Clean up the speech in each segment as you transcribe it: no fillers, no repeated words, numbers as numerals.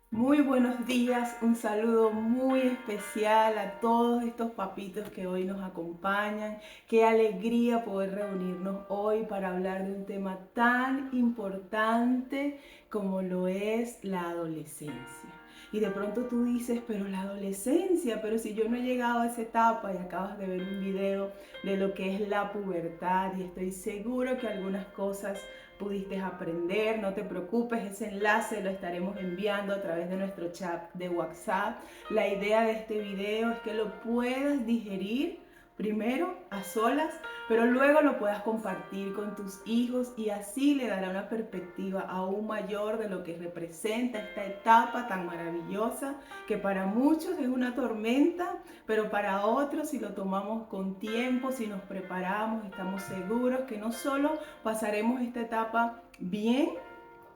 Muy buenos días, un saludo muy especial a todos estos papitos que hoy nos acompañan. Qué alegría poder reunirnos hoy para hablar de un tema tan importante como lo es la adolescencia. Y de pronto tú dices, pero la adolescencia, pero si yo no he llegado a esa etapa y acabas de ver un video de lo que es la pubertad y estoy seguro que algunas cosas pudiste aprender, no te preocupes, ese enlace lo estaremos enviando a través de nuestro chat de WhatsApp. La idea de este video es que lo puedas digerir primero a solas, pero luego lo puedas compartir con tus hijos y así le dará una perspectiva aún mayor de lo que representa esta etapa tan maravillosa que para muchos es una tormenta, pero para otros si lo tomamos con tiempo, si nos preparamos, estamos seguros que no solo pasaremos esta etapa bien,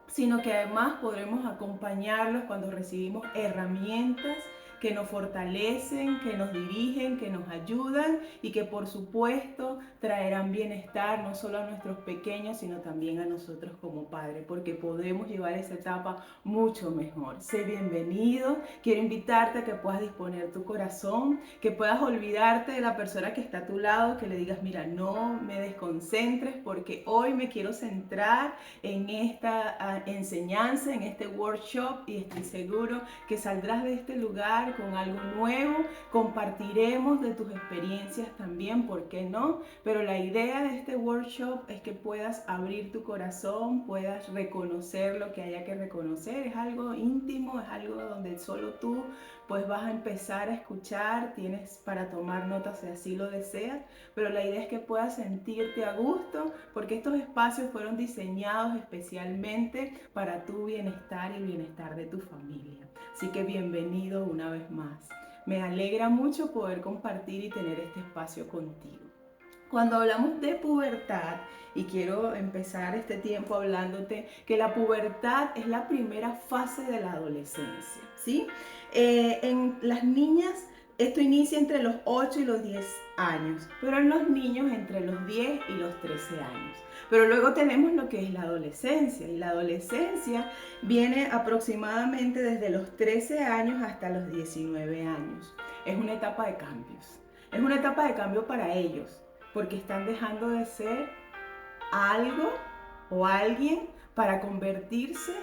sino que además podremos acompañarlos cuando recibimos herramientas que nos fortalecen, que nos dirigen, que nos ayudan y que por supuesto traerán bienestar no solo a nuestros pequeños, sino también a nosotros como padres, porque podemos llevar esa etapa mucho mejor. Sé bienvenido, quiero invitarte a que puedas disponer tu corazón, que puedas olvidarte de la persona que está a tu lado, que le digas, mira, no me desconcentres porque hoy me quiero centrar en esta enseñanza, en este workshop y estoy seguro que saldrás de este lugar con algo nuevo, compartiremos de tus experiencias también, ¿por qué no? Pero la idea de este workshop es que puedas abrir tu corazón, puedas reconocer lo que haya que reconocer, es algo íntimo, es algo donde solo tú pues vas a empezar a escuchar, tienes para tomar notas si así lo deseas, pero la idea es que puedas sentirte a gusto porque estos espacios fueron diseñados especialmente para tu bienestar y el bienestar de tu familia. Así que bienvenido una vez más. Me alegra mucho poder compartir y tener este espacio contigo. Cuando hablamos de pubertad, y quiero empezar este tiempo hablándote que la pubertad es la primera fase de la adolescencia, ¿sí? En las niñas esto inicia entre los 8 y los 10 años, pero en los niños entre los 10 y los 13 años. Pero luego tenemos lo que es la adolescencia, y la adolescencia viene aproximadamente desde los 13 años hasta los 19 años. Es una etapa de cambios. Es una etapa de cambio para ellos, porque están dejando de ser algo o alguien para convertirse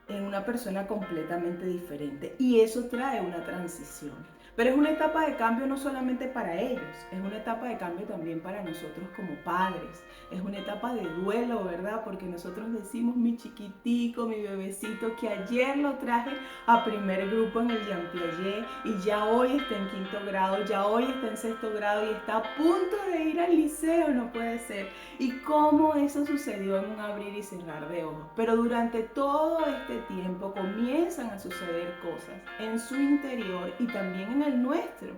en una persona completamente diferente. Y eso trae una transición. Pero es una etapa de cambio no solamente para ellos, es una etapa de cambio también para nosotros como padres. Es una etapa de duelo, ¿verdad? Porque nosotros decimos mi chiquitico, mi bebecito, que ayer lo traje a primer grupo en el Jean Piaget y ya hoy está en quinto grado, ya hoy está en sexto grado y está a punto de ir al liceo, no puede ser. Y cómo eso sucedió en un abrir y cerrar de ojos. Pero durante todo este tiempo comienzan a suceder cosas en su interior y también en el nuestro.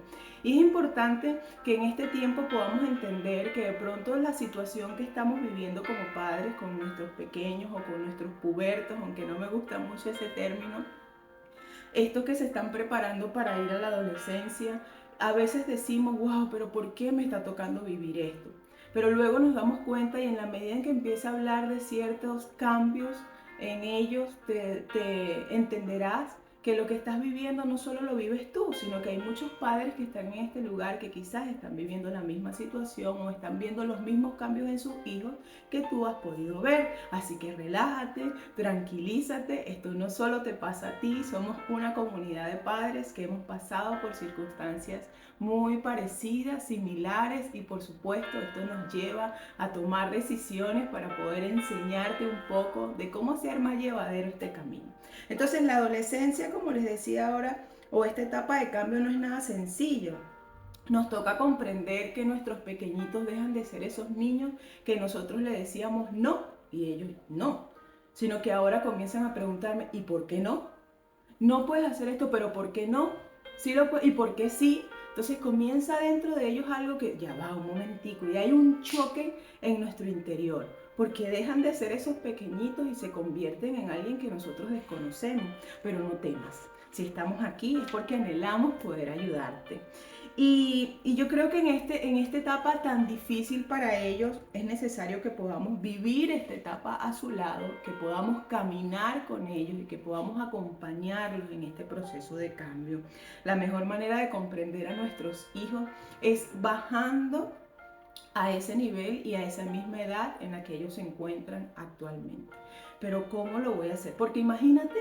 Y es importante que en este tiempo podamos entender que de pronto la situación que estamos viviendo como padres con nuestros pequeños o con nuestros pubertos, aunque no me gusta mucho ese término, estos que se están preparando para ir a la adolescencia, a veces decimos, wow, pero ¿por qué me está tocando vivir esto? Pero luego nos damos cuenta y en la medida en que empieza a hablar de ciertos cambios en ellos, te entenderás que lo que estás viviendo no solo lo vives tú, sino que hay muchos padres que están en este lugar que quizás están viviendo la misma situación o están viendo los mismos cambios en sus hijos que tú has podido ver. Así que relájate, tranquilízate, esto no solo te pasa a ti, somos una comunidad de padres que hemos pasado por circunstancias muy parecidas, similares y por supuesto esto nos lleva a tomar decisiones para poder enseñarte un poco de cómo hacer más llevadero este camino. Entonces la adolescencia, como les decía ahora, o esta etapa de cambio no es nada sencillo. Nos toca comprender que nuestros pequeñitos dejan de ser esos niños que nosotros le decíamos no y ellos no, sino que ahora comienzan a preguntarme ¿y por qué no? No puedes hacer esto, pero ¿por qué no? Sí lo ¿y por qué sí? Entonces comienza dentro de ellos algo que ya va un momentico y hay un choque en nuestro interior porque dejan de ser esos pequeñitos y se convierten en alguien que nosotros desconocemos. Pero no temas, Si estamos aquí es porque anhelamos poder ayudarte. Y yo creo que en esta etapa tan difícil para ellos es necesario que podamos vivir esta etapa a su lado, que podamos caminar con ellos y que podamos acompañarlos en este proceso de cambio. La mejor manera de comprender a nuestros hijos es bajando a ese nivel y a esa misma edad en la que ellos se encuentran actualmente. Pero ¿cómo lo voy a hacer? Porque imagínate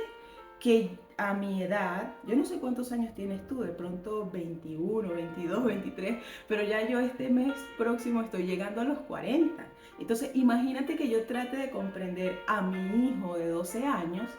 que a mi edad, yo no sé cuántos años tienes tú, de pronto 21, 22, 23, pero ya yo este mes próximo estoy llegando a los 40. Entonces imagínate que yo trate de comprender a mi hijo de 12 años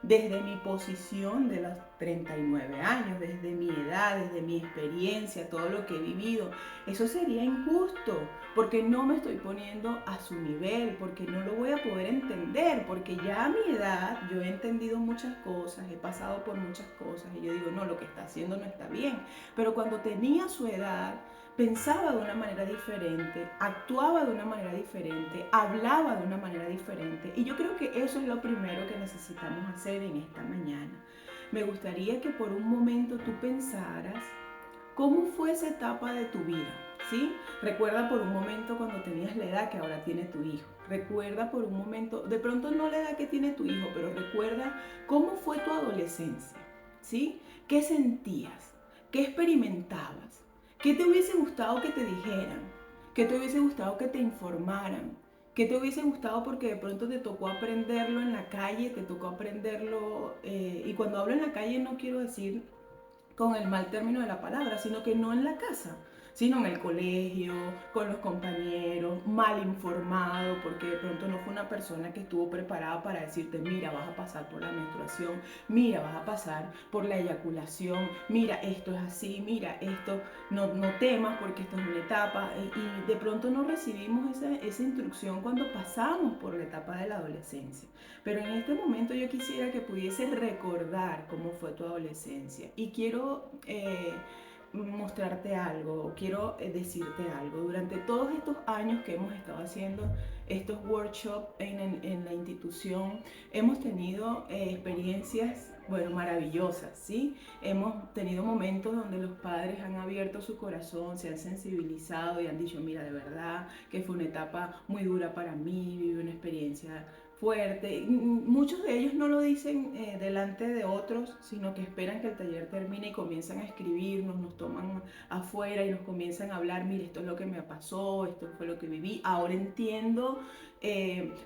desde mi posición de los 39 años, desde mi edad, desde mi experiencia, todo lo que he vivido. Eso sería injusto, porque no me estoy poniendo a su nivel, porque no lo voy a poder entender, porque ya a mi edad yo he entendido muchas cosas, he pasado por muchas cosas y yo digo, no, lo que está haciendo no está bien. Pero cuando tenía su edad, pensaba de una manera diferente, actuaba de una manera diferente, hablaba de una manera diferente. Y yo creo que eso es lo primero que necesitamos hacer en esta mañana. Me gustaría que por un momento tú pensaras cómo fue esa etapa de tu vida, ¿sí? Recuerda por un momento cuando tenías la edad que ahora tiene tu hijo. Recuerda por un momento, de pronto no la edad que tiene tu hijo, pero recuerda cómo fue tu adolescencia, ¿sí? ¿Qué sentías? ¿Qué experimentabas? ¿Qué te hubiese gustado que te dijeran? ¿Qué te hubiese gustado que te informaran? ¿Qué te hubiese gustado porque de pronto te tocó aprenderlo en la calle, te tocó aprenderlo, y cuando hablo en la calle no quiero decir con el mal término de la palabra, sino que no en la casa, sino en el colegio, con los compañeros, mal informado, porque de pronto no fue una persona que estuvo preparada para decirte, mira, vas a pasar por la menstruación, mira, vas a pasar por la eyaculación, mira, esto es así, mira, esto, no temas porque esto es una etapa, y de pronto no recibimos esa instrucción cuando pasamos por la etapa de la adolescencia. Pero en este momento yo quisiera que pudiese recordar cómo fue tu adolescencia y quiero mostrarte algo, quiero decirte algo. Durante todos estos años que hemos estado haciendo estos workshops en la institución, hemos tenido experiencias, bueno, maravillosas, ¿sí? Hemos tenido momentos donde los padres han abierto su corazón, se han sensibilizado y han dicho, mira, de verdad que fue una etapa muy dura para mí, viví una experiencia fuerte. Muchos de ellos no lo dicen delante de otros, sino que esperan que el taller termine y comienzan a escribirnos, nos toman afuera y nos comienzan a hablar, mire, esto es lo que me pasó, esto fue lo que viví, ahora entiendo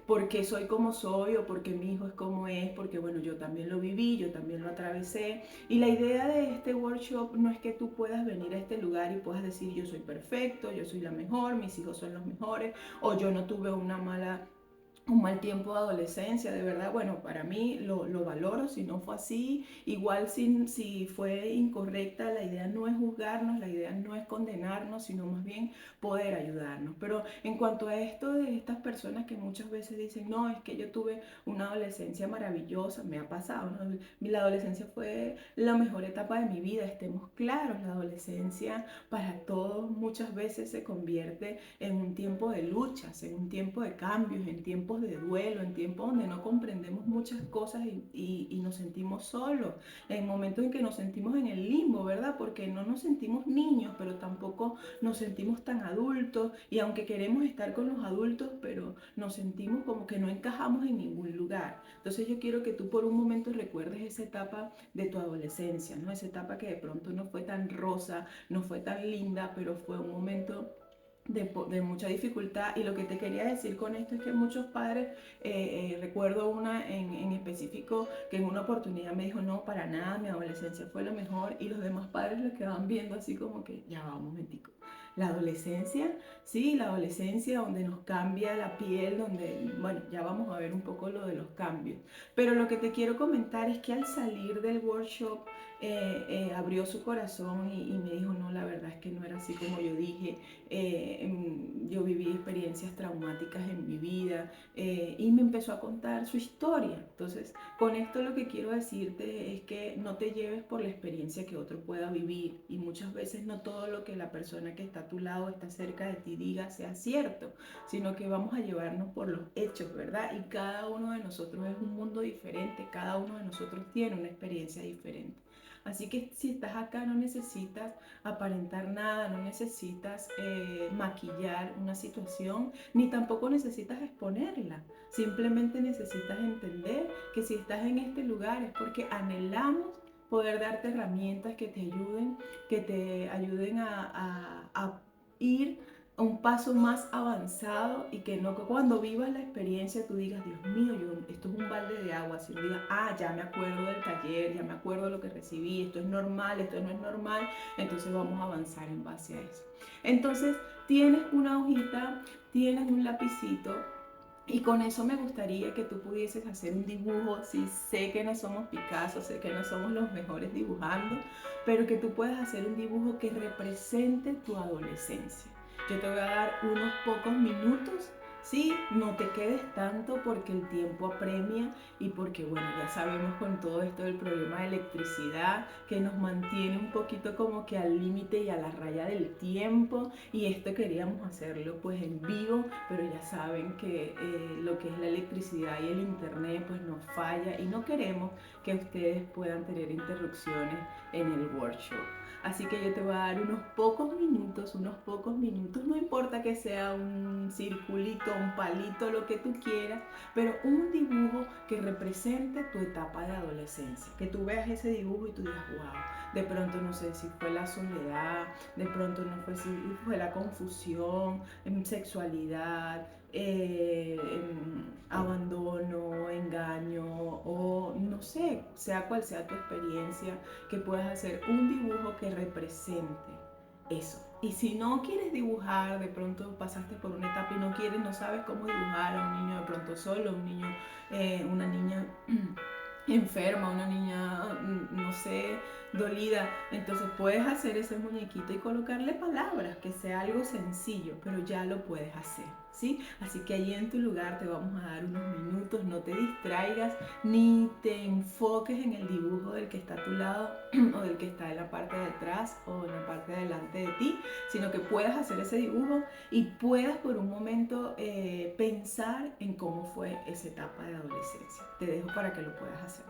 por qué soy como soy o por qué mi hijo es como es, porque bueno, yo también lo viví, yo también lo atravesé. Y la idea de este workshop no es que tú puedas venir a este lugar y puedas decir yo soy perfecto, yo soy la mejor, mis hijos son los mejores, o yo no tuve un mal tiempo de adolescencia, de verdad, bueno, para mí lo valoro, si no fue así, igual si fue incorrecta, la idea no es juzgarnos, la idea no es condenarnos, sino más bien poder ayudarnos. Pero en cuanto a esto de estas personas que muchas veces dicen, no, es que yo tuve una adolescencia maravillosa, me ha pasado, ¿no? La adolescencia fue la mejor etapa de mi vida, estemos claros, la adolescencia para todos muchas veces se convierte en un tiempo de luchas, en un tiempo de cambios, en tiempos de duelo, en tiempos donde no comprendemos muchas cosas y nos sentimos solos, en momentos en que nos sentimos en el limbo, ¿verdad? Porque no nos sentimos niños, pero tampoco nos sentimos tan adultos y aunque queremos estar con los adultos, pero nos sentimos como que no encajamos en ningún lugar. Entonces yo quiero que tú por un momento recuerdes esa etapa de tu adolescencia, ¿no? Esa etapa que de pronto no fue tan rosa, no fue tan linda, pero fue un momento de mucha dificultad. Y lo que te quería decir con esto es que muchos padres, recuerdo una en específico que en una oportunidad me dijo, no, para nada, mi adolescencia fue lo mejor, y los demás padres le quedaban viendo así como que, ya va un momentico. La adolescencia, sí, la adolescencia donde nos cambia la piel, donde, bueno, ya vamos a ver un poco lo de los cambios. Pero lo que te quiero comentar es que al salir del workshop, abrió su corazón y me dijo, no, la verdad es que no era así como yo dije, yo viví experiencias traumáticas en mi vida y me empezó a contar su historia. Entonces, con esto lo que quiero decirte es que no te lleves por la experiencia que otro pueda vivir y muchas veces no todo lo que la persona que está a tu lado, está cerca de ti diga sea cierto, sino que vamos a llevarnos por los hechos, ¿verdad? Y cada uno de nosotros es un mundo diferente, cada uno de nosotros tiene una experiencia diferente. Así que si estás acá no necesitas aparentar nada, no necesitas maquillar una situación, ni tampoco necesitas exponerla. Simplemente necesitas entender que si estás en este lugar es porque anhelamos poder darte herramientas que te ayuden a ir a un paso más avanzado y que no que cuando vivas la experiencia tú digas, Dios mío, esto es un balde de agua, sino digas, ya me acuerdo del taller, ya me acuerdo de lo que recibí, esto es normal, esto no es normal, entonces vamos a avanzar en base a eso. Entonces tienes una hojita, tienes un lapicito, y con eso me gustaría que tú pudieses hacer un dibujo. Sí, sé que no somos Picasso, sé que no somos los mejores dibujando, pero que tú puedas hacer un dibujo que represente tu adolescencia. Yo te voy a dar unos pocos minutos, ¿sí? No te quedes tanto porque el tiempo apremia y porque, bueno, ya sabemos con todo esto del problema de electricidad que nos mantiene un poquito como que al límite y a la raya del tiempo, y esto queríamos hacerlo pues en vivo, pero ya saben que lo que es la electricidad y el internet pues nos falla y no queremos que ustedes puedan tener interrupciones en el workshop. Así que yo te voy a dar unos pocos minutos, no importa que sea un circulito, un palito, lo que tú quieras, pero un dibujo que represente tu etapa de adolescencia, que tú veas ese dibujo y tú digas, wow, de pronto no sé si fue la soledad, de pronto no fue si fue la confusión, sexualidad, abandono, engaño o no sé, sea cual sea tu experiencia, que puedas hacer un dibujo que represente eso. Y si no quieres dibujar, de pronto pasaste por una etapa y no quieres, no sabes cómo dibujar a un niño de pronto solo, un niño, una niña enferma, una niña, no sé, dolida, entonces puedes hacer ese muñequito y colocarle palabras, que sea algo sencillo, pero ya lo puedes hacer, ¿sí? Así que allí en tu lugar te vamos a dar unos minutos, no te distraigas ni te enfoques en el dibujo del que está a tu lado o del que está en la parte de atrás o en la parte de delante de ti, sino que puedas hacer ese dibujo y puedas por un momento pensar en cómo fue esa etapa de adolescencia. Te dejo para que lo puedas hacer.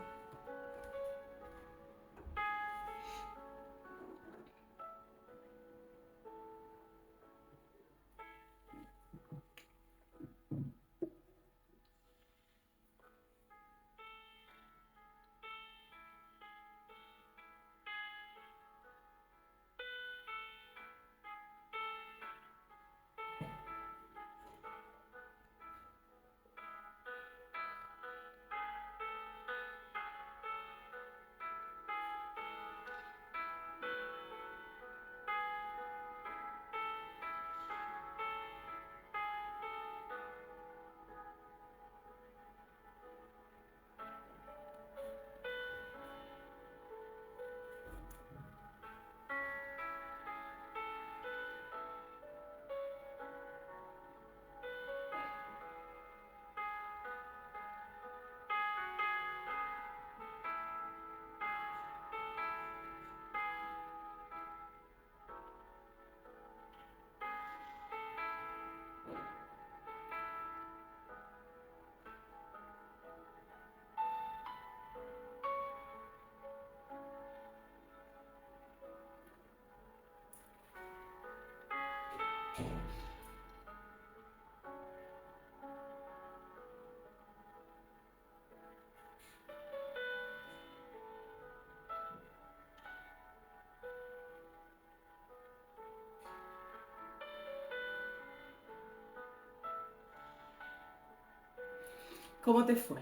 ¿Cómo te fue?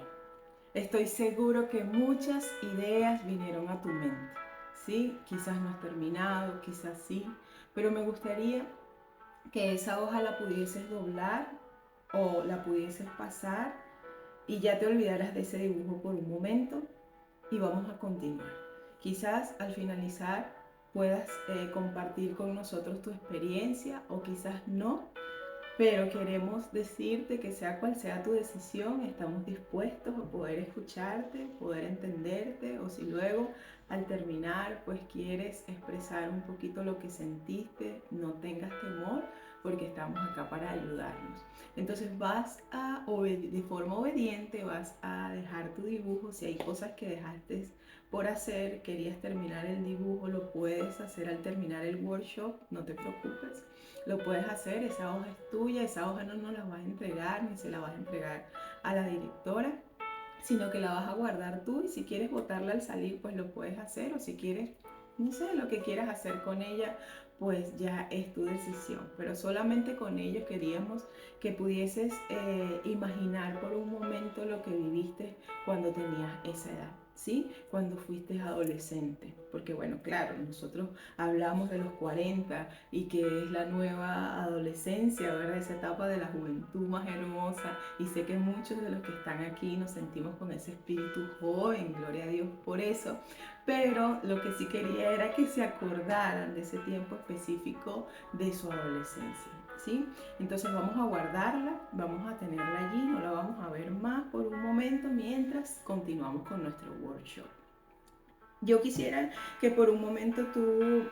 Estoy seguro que muchas ideas vinieron a tu mente, ¿sí? Quizás no has terminado, quizás sí, pero me gustaría que esa hoja la pudieses doblar o la pudieses pasar y ya te olvidaras de ese dibujo por un momento y vamos a continuar. Quizás al finalizar puedas compartir con nosotros tu experiencia o quizás no, pero queremos decirte que sea cual sea tu decisión, estamos dispuestos a poder escucharte, poder entenderte, o si luego al terminar pues quieres expresar un poquito lo que sentiste, no tengas temor porque estamos acá para ayudarnos. Entonces vas a, de forma obediente, vas a dejar tu dibujo. Si hay cosas que dejaste por hacer, querías terminar el dibujo, lo puedes hacer al terminar el workshop, no te preocupes. Lo puedes hacer, esa hoja es tuya, esa hoja no nos la vas a entregar ni se la vas a entregar a la directora, sino que la vas a guardar tú y si quieres botarla al salir, pues lo puedes hacer, o si quieres, no sé, lo que quieras hacer con ella, pues ya es tu decisión. Pero solamente con ello queríamos que pudieses imaginar por un momento lo que viviste cuando tenías esa edad. ¿Sí? Cuando fuiste adolescente, porque bueno, claro, nosotros hablamos de los 40 y que es la nueva adolescencia, ¿verdad? Esa etapa de la juventud más hermosa, y sé que muchos de los que están aquí nos sentimos con ese espíritu joven, gloria a Dios por eso, pero lo que sí quería era que se acordaran de ese tiempo específico de su adolescencia, ¿sí? Entonces vamos a guardarla, vamos a tenerla allí, no la vamos a ver más por un momento mientras continuamos con nuestro workshop. Yo quisiera que por un momento tú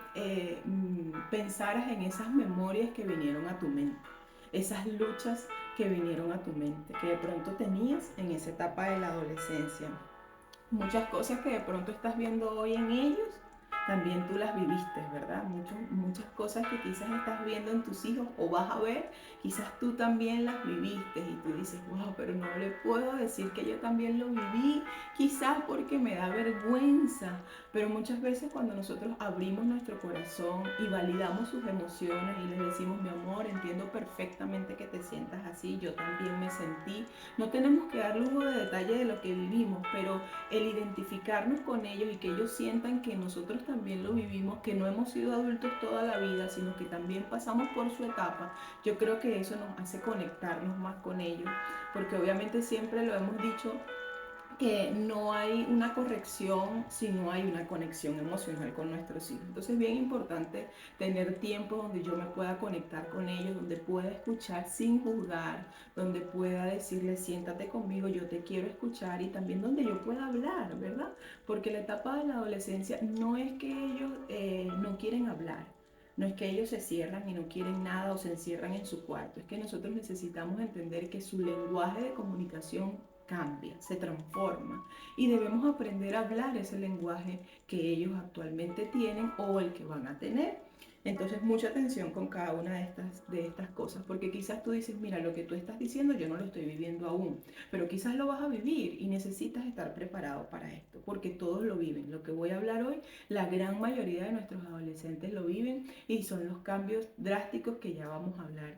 pensaras en esas memorias que vinieron a tu mente, esas luchas que vinieron a tu mente, que de pronto tenías en esa etapa de la adolescencia. Muchas cosas que de pronto estás viendo hoy en ellos, también tú las viviste, ¿verdad? Muchas cosas que quizás estás viendo en tus hijos o vas a ver, quizás tú también las viviste y tú dices, wow, pero no le puedo decir que yo también lo viví, quizás porque me da vergüenza, pero muchas veces cuando nosotros abrimos nuestro corazón y validamos sus emociones y les decimos, mi amor, entiendo perfectamente que te sientas así, yo también me sentí, no tenemos que dar lujo de detalle de lo que vivimos, pero el identificarnos con ellos y que ellos sientan que nosotros también lo vivimos, que no hemos sido adultos toda la vida, sino que también pasamos por su etapa, yo creo que eso nos hace conectarnos más con ellos, porque obviamente siempre lo hemos dicho, que no hay una corrección si no hay una conexión emocional con nuestros hijos. Entonces es bien importante tener tiempo donde yo me pueda conectar con ellos, donde pueda escuchar sin juzgar, donde pueda decirles, siéntate conmigo, yo te quiero escuchar, y también donde yo pueda hablar, ¿verdad? Porque la etapa de la adolescencia no es que ellos no quieren hablar. No es que ellos se cierran y no quieren nada o se encierran en su cuarto, es que nosotros necesitamos entender que su lenguaje de comunicación cambia, se transforma, y debemos aprender a hablar ese lenguaje que ellos actualmente tienen o el que van a tener. Entonces, mucha atención con cada una de estas cosas, porque quizás tú dices, mira, lo que tú estás diciendo yo no lo estoy viviendo aún, pero quizás lo vas a vivir y necesitas estar preparado para esto, porque todos lo viven. Lo que voy a hablar hoy, la gran mayoría de nuestros adolescentes lo viven y son los cambios drásticos que ya vamos a hablar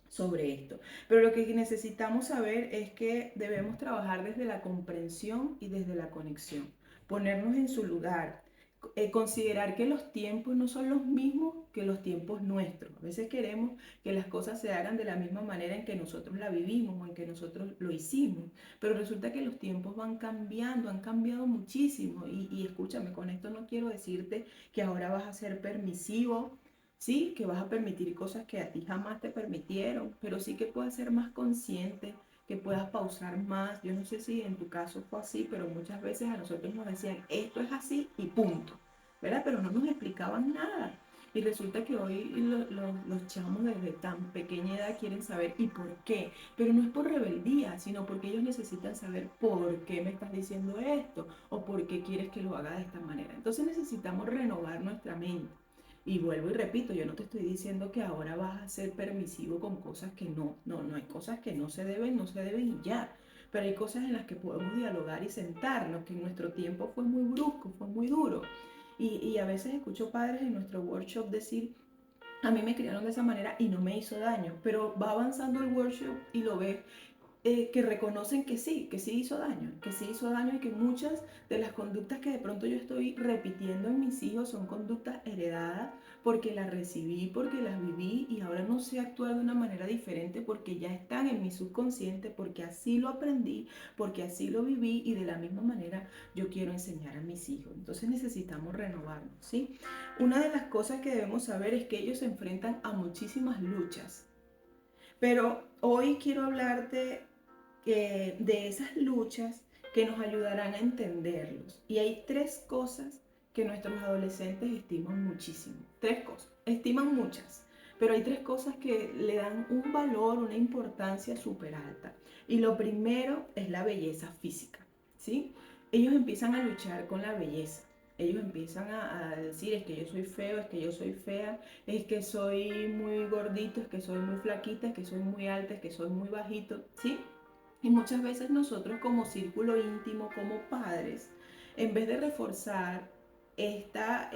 sobre esto. Pero lo que necesitamos saber es que debemos trabajar desde la comprensión y desde la conexión, ponernos en su lugar, considerar que los tiempos no son los mismos que los tiempos nuestros. A veces queremos que las cosas se hagan de la misma manera en que nosotros la vivimos o en que nosotros lo hicimos, pero resulta que los tiempos van cambiando, han cambiado muchísimo, y escúchame, con esto no quiero decirte que ahora vas a ser permisivo, sí, que vas a permitir cosas que a ti jamás te permitieron, pero sí que puedas ser más consciente, que puedas pausar más. Yo no sé si en tu caso fue así, pero muchas veces a nosotros nos decían, esto es así y punto, ¿verdad? Pero no nos explicaban nada. Y resulta que hoy los chamos desde tan pequeña edad quieren saber y por qué. Pero no es por rebeldía, sino porque ellos necesitan saber por qué me estás diciendo esto o por qué quieres que lo haga de esta manera. Entonces necesitamos renovar nuestra mente. Y vuelvo y repito, yo no te estoy diciendo que ahora vas a ser permisivo con cosas que no hay cosas que no se deben y ya. Pero hay cosas en las que podemos dialogar y sentarnos, que en nuestro tiempo fue muy brusco, fue muy duro. Y a veces escucho padres en nuestro workshop decir, a mí me criaron de esa manera y no me hizo daño, pero va avanzando el workshop y lo ves que reconocen que sí hizo daño y que muchas de las conductas que de pronto yo estoy repitiendo en mis hijos son conductas heredadas porque las recibí, porque las viví y ahora no sé actuar de una manera diferente porque ya están en mi subconsciente, porque así lo aprendí, porque así lo viví y de la misma manera yo quiero enseñar a mis hijos. Entonces necesitamos renovarnos, ¿sí? Una de las cosas que debemos saber es que ellos se enfrentan a muchísimas luchas, pero hoy quiero hablarte de esas luchas que nos ayudarán a entenderlos. Y hay tres cosas que nuestros adolescentes estiman muchísimo. Tres cosas. Estiman muchas, pero hay tres cosas que le dan un valor, una importancia súper alta. Y lo primero es la belleza física, ¿sí? Ellos empiezan a luchar con la belleza. Ellos empiezan a decir, es que yo soy feo, es que yo soy fea, es que soy muy gordito, es que soy muy flaquita, es que soy muy alta, es que soy muy bajito, ¿sí? Y muchas veces nosotros como círculo íntimo, como padres, en vez de reforzar esta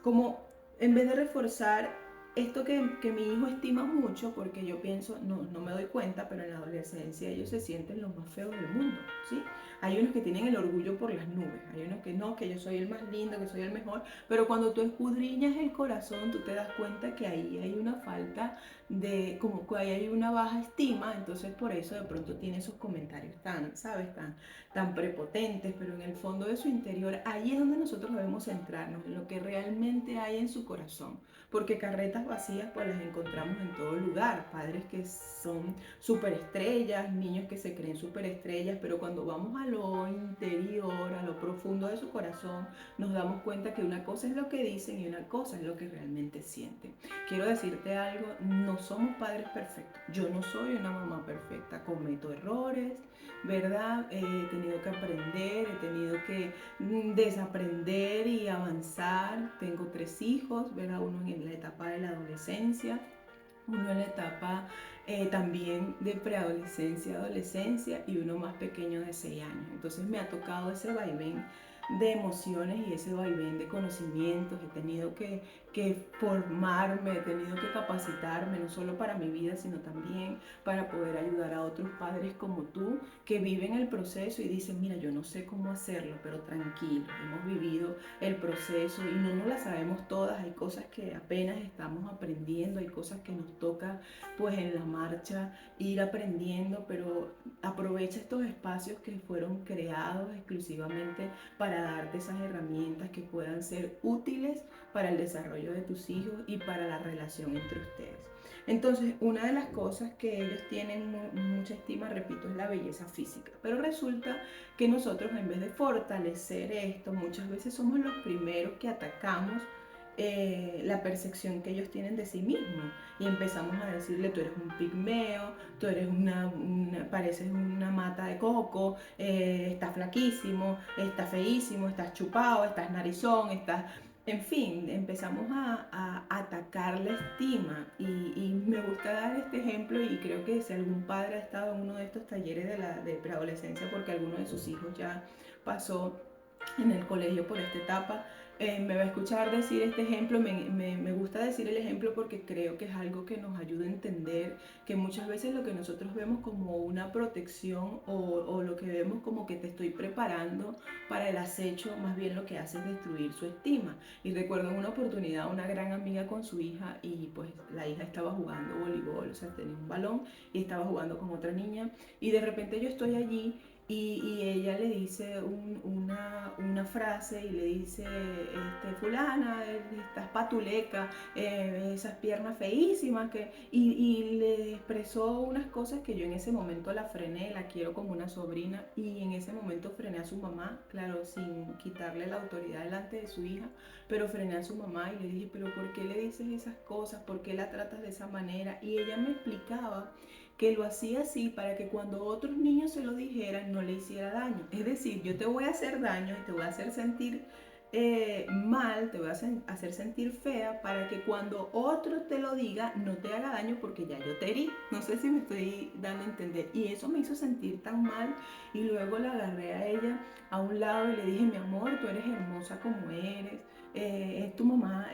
como en vez de reforzar esto que mi hijo estima mucho, porque yo pienso, no me doy cuenta, pero en la adolescencia ellos se sienten los más feos del mundo, ¿sí? Hay unos que tienen el orgullo por las nubes, hay unos que no, que yo soy el más lindo, que soy el mejor, pero cuando tú escudriñas el corazón, tú te das cuenta que ahí hay una falta como que ahí hay una baja estima, entonces por eso de pronto tiene esos comentarios tan, ¿sabes? Tan prepotentes, pero en el fondo de su interior, ahí es donde nosotros debemos centrarnos, en lo que realmente hay en su corazón, porque carretas vacías pues las encontramos en todo lugar, padres que son superestrellas, niños que se creen superestrellas, pero cuando vamos a lo interior, a lo profundo de su corazón, nos damos cuenta que una cosa es lo que dicen y una cosa es lo que realmente sienten. Quiero decirte algo, no somos padres perfectos, yo no soy una mamá perfecta, cometo errores, ¿verdad? He tenido que aprender, he tenido que desaprender y avanzar. Tengo 3 hijos, ¿verdad? Uno en la etapa de la adolescencia, uno en la etapa también de preadolescencia, adolescencia y uno más pequeño de 6 años. Entonces me ha tocado ese vaivén de emociones y ese vaivén de conocimientos. He tenido que formarme, he tenido que capacitarme, no solo para mi vida, sino también para poder ayudar a otros padres como tú que viven el proceso y dicen, mira, yo no sé cómo hacerlo, pero tranquilo, hemos vivido el proceso y no nos la sabemos todas, hay cosas que apenas estamos aprendiendo, hay cosas que nos toca pues en la marcha ir aprendiendo, pero aprovecha estos espacios que fueron creados exclusivamente para darte esas herramientas que puedan ser útiles para el desarrollo de tus hijos y para la relación entre ustedes. Entonces, una de las cosas que ellos tienen mucha estima, repito, es la belleza física. Pero resulta que nosotros, en vez de fortalecer esto, muchas veces somos los primeros que atacamos la percepción que ellos tienen de sí mismos y empezamos a decirle, tú eres un pigmeo, tú eres pareces una mata de coco, estás flaquísimo, estás feísimo, estás chupado, estás narizón, estás... En fin, empezamos a atacar la estima y me gusta dar este ejemplo y creo que si algún padre ha estado en uno de estos talleres de preadolescencia porque alguno de sus hijos ya pasó en el colegio por esta etapa, me va a escuchar decir este ejemplo. Me gusta decir el ejemplo porque creo que es algo que nos ayuda a entender que muchas veces lo que nosotros vemos como una protección o lo que vemos como que te estoy preparando para el acecho, más bien lo que hace es destruir su estima. Y recuerdo en una oportunidad una gran amiga con su hija y pues la hija estaba jugando voleibol, o sea, tenía un balón y estaba jugando con otra niña y de repente yo estoy allí y ella le dice una frase y le dice, fulana, estás patuleca, esas piernas feísimas, y le expresó unas cosas que yo en ese momento la frené, la quiero como una sobrina, y en ese momento frené a su mamá, claro, sin quitarle la autoridad delante de su hija, pero frené a su mamá y le dije, pero ¿por qué le dices esas cosas? ¿Por qué la tratas de esa manera? Y ella me explicaba que lo hacía así para que cuando otros niños se lo dijeran no le hiciera daño. Es decir, yo te voy a hacer daño y te voy a hacer sentir mal, te voy a hacer sentir fea para que cuando otro te lo diga no te haga daño porque ya yo te herí. No sé si me estoy dando a entender. Y eso me hizo sentir tan mal y luego la agarré a ella a un lado y le dije, mi amor, tú eres hermosa como eres. es tu mamá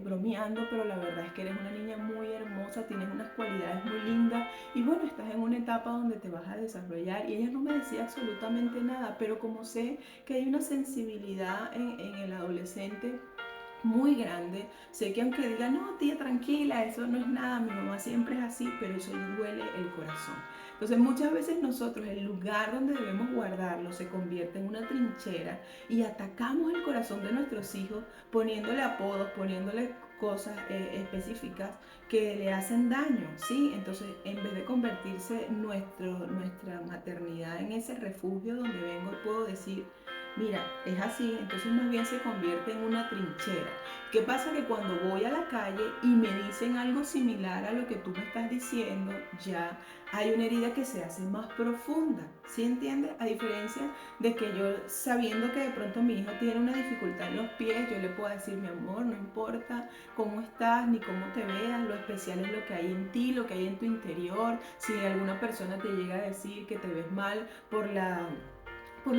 bromeando, pero la verdad es que eres una niña muy hermosa, tienes unas cualidades muy lindas y bueno, estás en una etapa donde te vas a desarrollar. Y ella no me decía absolutamente nada, pero como sé que hay una sensibilidad en el adolescente muy grande, sé que aunque diga, no, tía, tranquila, eso no es nada, mi mamá siempre es así, pero eso le duele el corazón. Entonces muchas veces nosotros, el lugar donde debemos guardarlo se convierte en una trinchera y atacamos el corazón de nuestros hijos poniéndole apodos, poniéndole cosas específicas que le hacen daño, ¿sí? Entonces, en vez de convertirse nuestra maternidad en ese refugio donde vengo y puedo decir, mira, es así, entonces más bien se convierte en una trinchera. ¿Qué pasa? Que cuando voy a la calle y me dicen algo similar a lo que tú me estás diciendo, ya hay una herida que se hace más profunda, ¿sí entiendes? A diferencia de que yo, sabiendo que de pronto mi hijo tiene una dificultad en los pies, yo le puedo decir, mi amor, no importa cómo estás ni cómo te veas, lo especial es lo que hay en ti, lo que hay en tu interior. Si alguna persona te llega a decir que te ves mal por la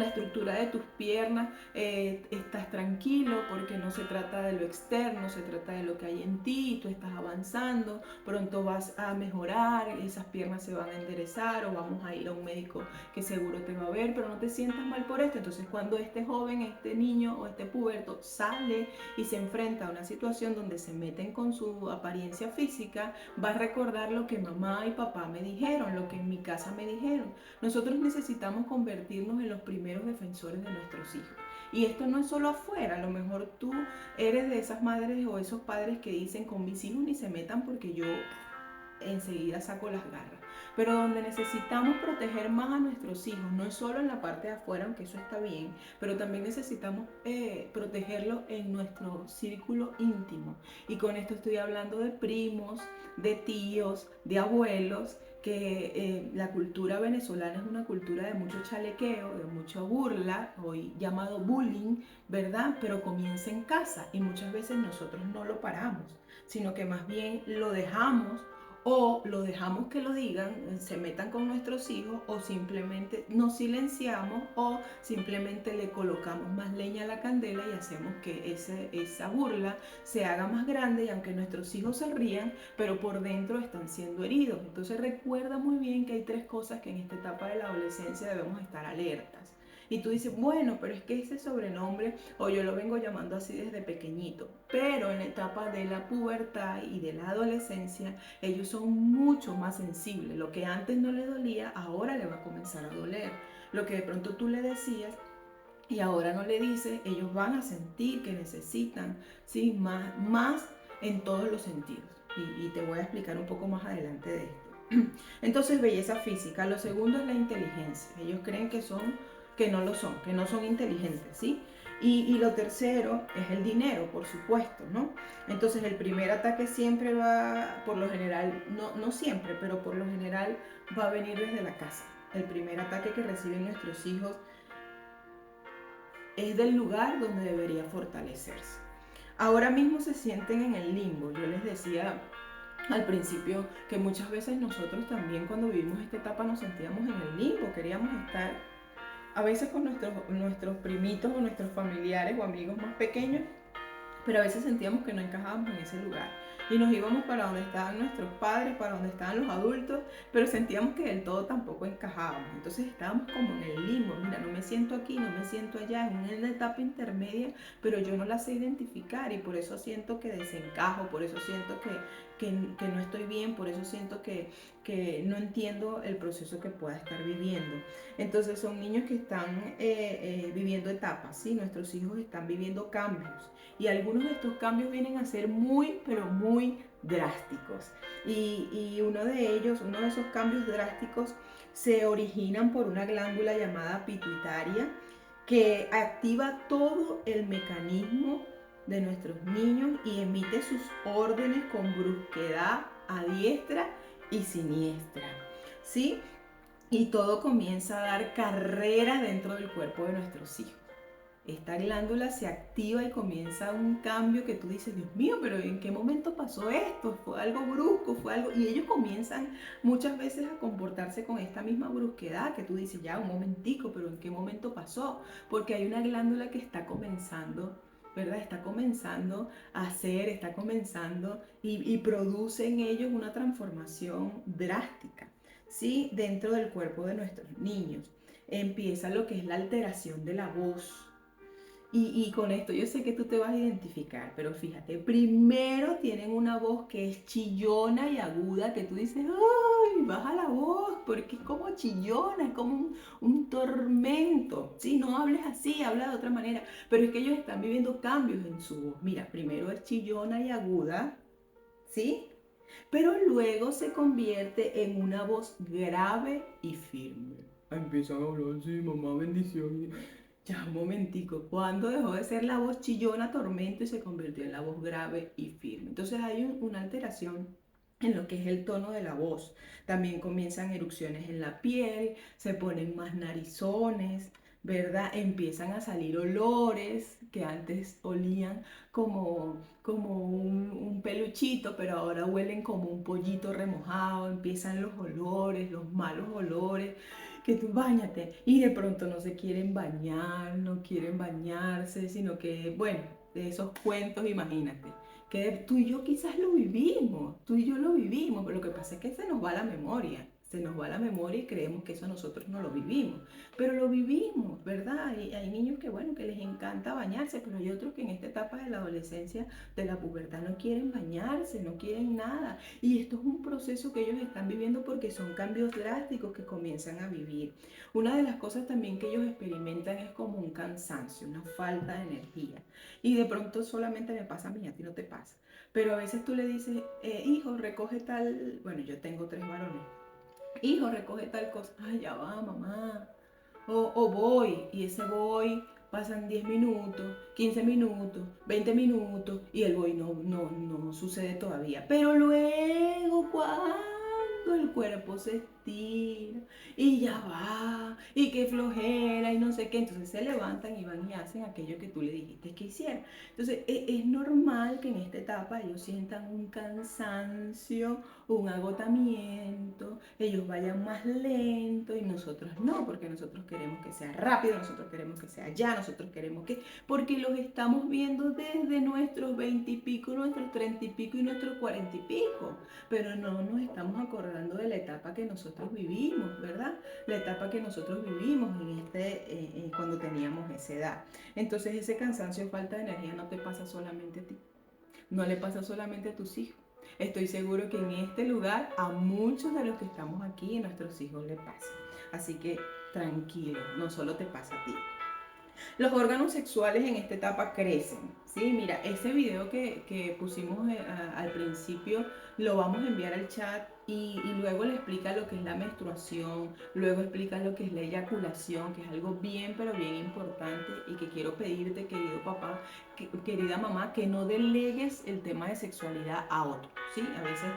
estructura de tus piernas, estás tranquilo porque no se trata de lo externo, se trata de lo que hay en ti, tú estás avanzando, pronto vas a mejorar, esas piernas se van a enderezar o vamos a ir a un médico que seguro te va a ver, pero no te sientas mal por esto. Entonces cuando este joven, este niño o este puberto sale y se enfrenta a una situación donde se meten con su apariencia física, va a recordar lo que mamá y papá me dijeron, lo que en mi casa me dijeron. Nosotros necesitamos convertirnos en los primeros defensores de nuestros hijos. Y esto no es solo afuera, a lo mejor tú eres de esas madres o esos padres que dicen con mis hijos ni se metan porque yo enseguida saco las garras. Pero donde necesitamos proteger más a nuestros hijos, no es solo en la parte de afuera, aunque eso está bien, pero también necesitamos protegerlos en nuestro círculo íntimo. Y con esto estoy hablando de primos, de tíos, de abuelos, que la cultura venezolana es una cultura de mucho chalequeo, de mucha burla, hoy llamado bullying, ¿verdad? Pero comienza en casa y muchas veces nosotros no lo paramos, sino que más bien lo dejamos o lo dejamos que lo digan, se metan con nuestros hijos o simplemente nos silenciamos o simplemente le colocamos más leña a la candela y hacemos que esa burla se haga más grande y aunque nuestros hijos se rían, pero por dentro están siendo heridos. Entonces recuerda muy bien que hay tres cosas que en esta etapa de la adolescencia debemos estar alertas. Y tú dices, bueno, pero es que ese sobrenombre, o yo lo vengo llamando así desde pequeñito, pero en la etapa de la pubertad y de la adolescencia, ellos son mucho más sensibles. Lo que antes no le dolía, ahora le va a comenzar a doler. Lo que de pronto tú le decías y ahora no le dices, ellos van a sentir que necesitan, ¿sí? Más en todos los sentidos. Y te voy a explicar un poco más adelante de esto. Entonces, belleza física. Lo segundo es la inteligencia. Ellos creen que no lo son, que no son inteligentes, ¿sí? Y lo tercero es el dinero, por supuesto, ¿no? Entonces el primer ataque siempre va, por lo general, no siempre, pero por lo general va a venir desde la casa. El primer ataque que reciben nuestros hijos es del lugar donde debería fortalecerse. Ahora mismo se sienten en el limbo. Yo les decía al principio que muchas veces nosotros también cuando vivimos esta etapa nos sentíamos en el limbo, queríamos estar a veces con nuestros primitos o nuestros familiares o amigos más pequeños, pero a veces sentíamos que no encajábamos en ese lugar y nos íbamos para donde estaban nuestros padres, para donde estaban los adultos, pero sentíamos que del todo tampoco encajábamos. Entonces estábamos como en el limbo, mira, no me siento aquí, no me siento allá, en una etapa intermedia, pero yo no la sé identificar y por eso siento que desencajo, por eso siento que no estoy bien, por eso siento que no entiendo el proceso que pueda estar viviendo. Entonces son niños que están viviendo etapas, ¿sí? Nuestros hijos están viviendo cambios y algunos de estos cambios vienen a ser muy, pero muy drásticos. Y uno de esos cambios drásticos se originan por una glándula llamada pituitaria que activa todo el mecanismo de nuestros niños y emite sus órdenes con brusquedad a diestra y siniestra, ¿sí? Y todo comienza a dar carreras dentro del cuerpo de nuestros hijos. Esta glándula se activa y comienza un cambio que tú dices, Dios mío, pero ¿en qué momento pasó esto? Fue algo brusco, fue algo... Y ellos comienzan muchas veces a comportarse con esta misma brusquedad que tú dices, ya, un momentico, pero ¿en qué momento pasó? Porque hay una glándula que está comenzando ¿verdad? Está comenzando a hacer, está comenzando y produce en ellos una transformación drástica, ¿sí? Dentro del cuerpo de nuestros niños. Empieza lo que es la alteración de la voz. Y con esto yo sé que tú te vas a identificar, pero fíjate, primero tienen una voz que es chillona y aguda, que tú dices, ¡ay! Baja la voz, porque es como chillona, es como un tormento. Sí, no hables así, habla de otra manera. Pero es que ellos están viviendo cambios en su voz. Mira, primero es chillona y aguda, ¿sí? Pero luego se convierte en una voz grave y firme. Empiezan a hablar así, mamá, bendición. Ya, un momentico, ¿cuándo dejó de ser la voz chillona, tormento y se convirtió en la voz grave y firme? Entonces hay una alteración en lo que es el tono de la voz. También comienzan erupciones en la piel, se ponen más narizones, ¿verdad? Empiezan a salir olores que antes olían como un peluchito, pero ahora huelen como un pollito remojado. Empiezan los olores, los malos olores, que tú bañate y de pronto no se quieren bañar, no quieren bañarse, sino que, bueno, de esos cuentos, imagínate, que tú y yo quizás lo vivimos, tú y yo lo vivimos, pero lo que pasa es que se nos va la memoria. Se nos va la memoria y creemos que eso nosotros no lo vivimos, pero lo vivimos, ¿verdad? Y hay niños que, bueno, que les encanta bañarse, pero hay otros que en esta etapa de la adolescencia, de la pubertad, no quieren bañarse, no quieren nada. Y esto es un proceso que ellos están viviendo porque son cambios drásticos que comienzan a vivir. Una de las cosas también que ellos experimentan es como un cansancio, una falta de energía. Y de pronto solamente me pasa a mí, a ti no te pasa. Pero a veces tú le dices, hijo, recoge tal, bueno, yo tengo 3 varones, hijo, recoge tal cosa, ay, ya va, mamá. O voy, y ese voy pasan 10 minutos, 15 minutos, 20 minutos, y el voy no sucede todavía. Pero luego, cuando el cuerpo se estira, y ya va, y qué flojera, y no sé qué, entonces se levantan y van y hacen aquello que tú le dijiste que hicieran. Entonces, es normal que en esta etapa ellos sientan un cansancio, un agotamiento, ellos vayan más lento y nosotros no, porque nosotros queremos que sea rápido, nosotros queremos que sea ya, nosotros queremos que, porque los estamos viendo desde nuestros 20 y pico, nuestros 30 y pico y nuestros 40 y pico, pero no nos estamos acordando de la etapa que nosotros vivimos, ¿verdad? La etapa que nosotros vivimos cuando teníamos esa edad. Entonces ese cansancio, falta de energía no te pasa solamente a ti, no le pasa solamente a tus hijos. Estoy seguro que en este lugar a muchos de los que estamos aquí, a nuestros hijos les pasa. Así que tranquilo, no solo te pasa a ti. Los órganos sexuales en esta etapa crecen, ¿sí? Mira, ese video que pusimos al principio lo vamos a enviar al chat y luego le explica lo que es la menstruación, luego explica lo que es la eyaculación, que es algo bien, pero bien importante y que quiero pedirte, querido papá, querida mamá, que no delegues el tema de sexualidad a otro, ¿sí? A veces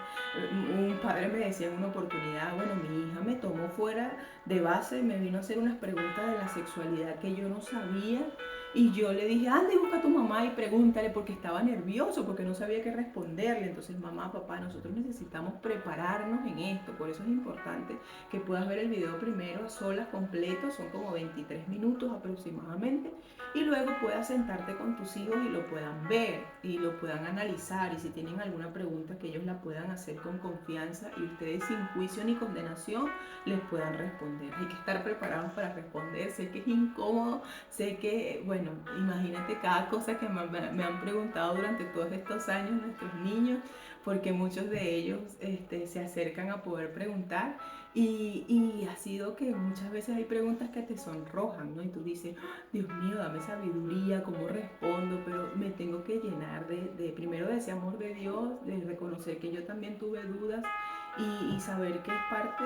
un padre me decía en una oportunidad, bueno, mi hija me tomó fuera de base, me vino a hacer unas preguntas de la sexualidad que yo no sabía y yo le dije, anda y busca a tu mamá y pregúntale, porque estaba nervioso, porque no sabía qué responderle. Entonces, mamá, papá, nosotros necesitamos prepararnos en esto, por eso es importante que puedas ver el video primero a solas, completo, son como 23 minutos aproximadamente, y luego puedas sentarte con tus hijos y lo puedan ver y lo puedan analizar, y si tienen alguna pregunta que ellos la puedan hacer con confianza y ustedes sin juicio ni condenación les puedan responder. Hay que estar preparados para responder. Sé que es incómodo, sé que, bueno, imagínate cada cosa que me han preguntado durante todos estos años nuestros niños, porque muchos de ellos se acercan a poder preguntar y ha sido que muchas veces hay preguntas que te sonrojan, ¿no? Y tú dices, Dios mío, dame sabiduría, ¿cómo respondo? Pero me tengo que llenar primero de ese amor de Dios, de reconocer que yo también tuve dudas y saber que es parte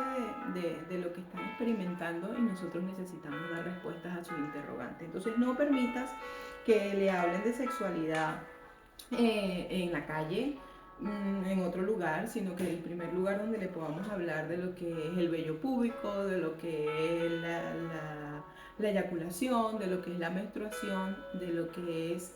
de lo que están experimentando y nosotros necesitamos dar respuestas a sus interrogantes. Entonces no permitas que le hablen de sexualidad en la calle, en otro lugar, sino que el primer lugar donde le podamos hablar de lo que es el vello púbico, de lo que es la eyaculación, de lo que es la menstruación, de lo que es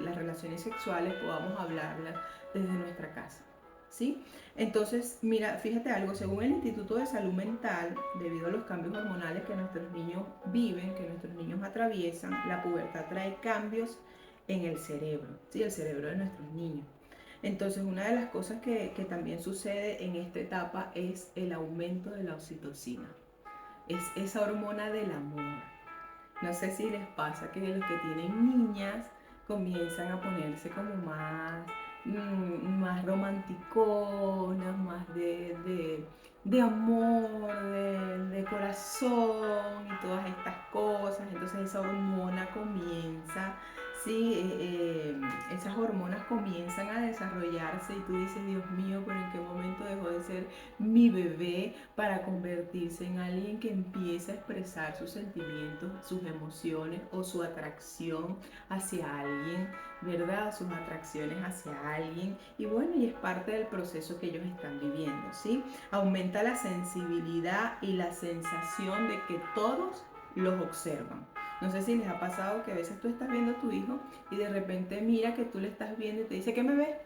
las relaciones sexuales, podamos hablarlas desde nuestra casa. ¿sí? Entonces, mira, fíjate algo, según el Instituto de Salud Mental, debido a los cambios hormonales que nuestros niños viven, que nuestros niños atraviesan, la pubertad trae cambios en el cerebro, ¿sí? El cerebro de nuestros niños. Entonces, una de las cosas que también sucede en esta etapa es el aumento de la oxitocina. Es esa hormona del amor. No sé si les pasa que los que tienen niñas comienzan a ponerse como más romanticonas, más de amor, de corazón y todas estas cosas. Entonces esa hormona comienza, sí, esas hormonas comienzan a desarrollarse y tú dices, Dios mío, pero ¿en qué momento dejó de ser mi bebé para convertirse en alguien que empieza a expresar sus sentimientos, sus emociones o su atracción hacia alguien, ¿verdad? Sus atracciones hacia alguien. Y bueno, y es parte del proceso que ellos están viviendo, ¿sí? Aumenta la sensibilidad y la sensación de que todos los observan. No sé si les ha pasado que a veces tú estás viendo a tu hijo y de repente mira que tú le estás viendo y te dice, ¿qué me ves?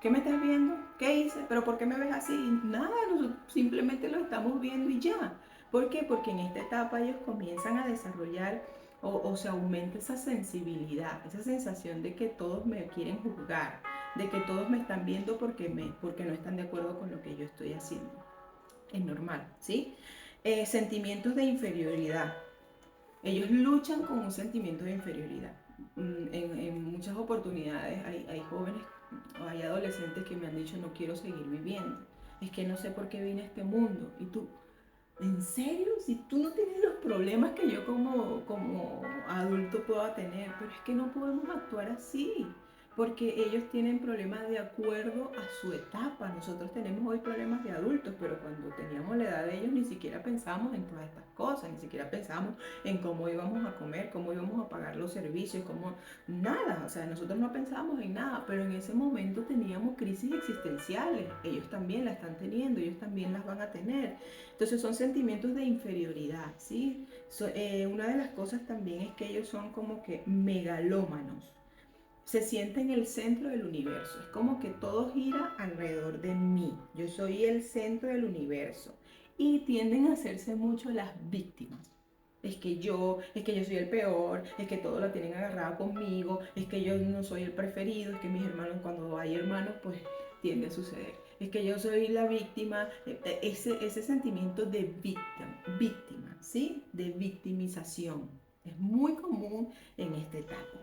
¿Qué me estás viendo? ¿Qué hice? ¿Pero por qué me ves así? Nada, nosotros simplemente lo estamos viendo y ya. ¿Por qué? Porque en esta etapa ellos comienzan a desarrollar o se aumenta esa sensibilidad, esa sensación de que todos me quieren juzgar, de que todos me están viendo porque no están de acuerdo con lo que yo estoy haciendo. Es normal, ¿sí? Sentimientos de inferioridad. Ellos luchan con un sentimiento de inferioridad. En muchas oportunidades hay jóvenes o hay adolescentes que me han dicho no quiero seguir viviendo. Es que no sé por qué vine a este mundo. Y tú, ¿en serio? Si tú no tienes los problemas que yo como adulto pueda tener, pero es que no podemos actuar así, porque ellos tienen problemas de acuerdo a su etapa. Nosotros tenemos hoy problemas de adultos, pero cuando teníamos la edad de ellos ni siquiera pensábamos en todas estas cosas, ni siquiera pensábamos en cómo íbamos a comer, cómo íbamos a pagar los servicios, cómo nada, o sea, nosotros no pensábamos en nada, pero en ese momento teníamos crisis existenciales. Ellos también la están teniendo, ellos también las van a tener. Entonces son sentimientos de inferioridad, ¿sí? Una de las cosas también es que ellos son como que megalómanos. Se sienten el centro del universo. Es como que todo gira alrededor de mí. Yo soy el centro del universo. Y tienden a hacerse mucho las víctimas. Es que yo soy el peor, es que todo lo tienen agarrado conmigo, es que yo no soy el preferido, es que mis hermanos, cuando hay hermanos, pues tiende a suceder. Es que yo soy la víctima, ese sentimiento de víctima, ¿sí? De victimización. Es muy común en esta etapa.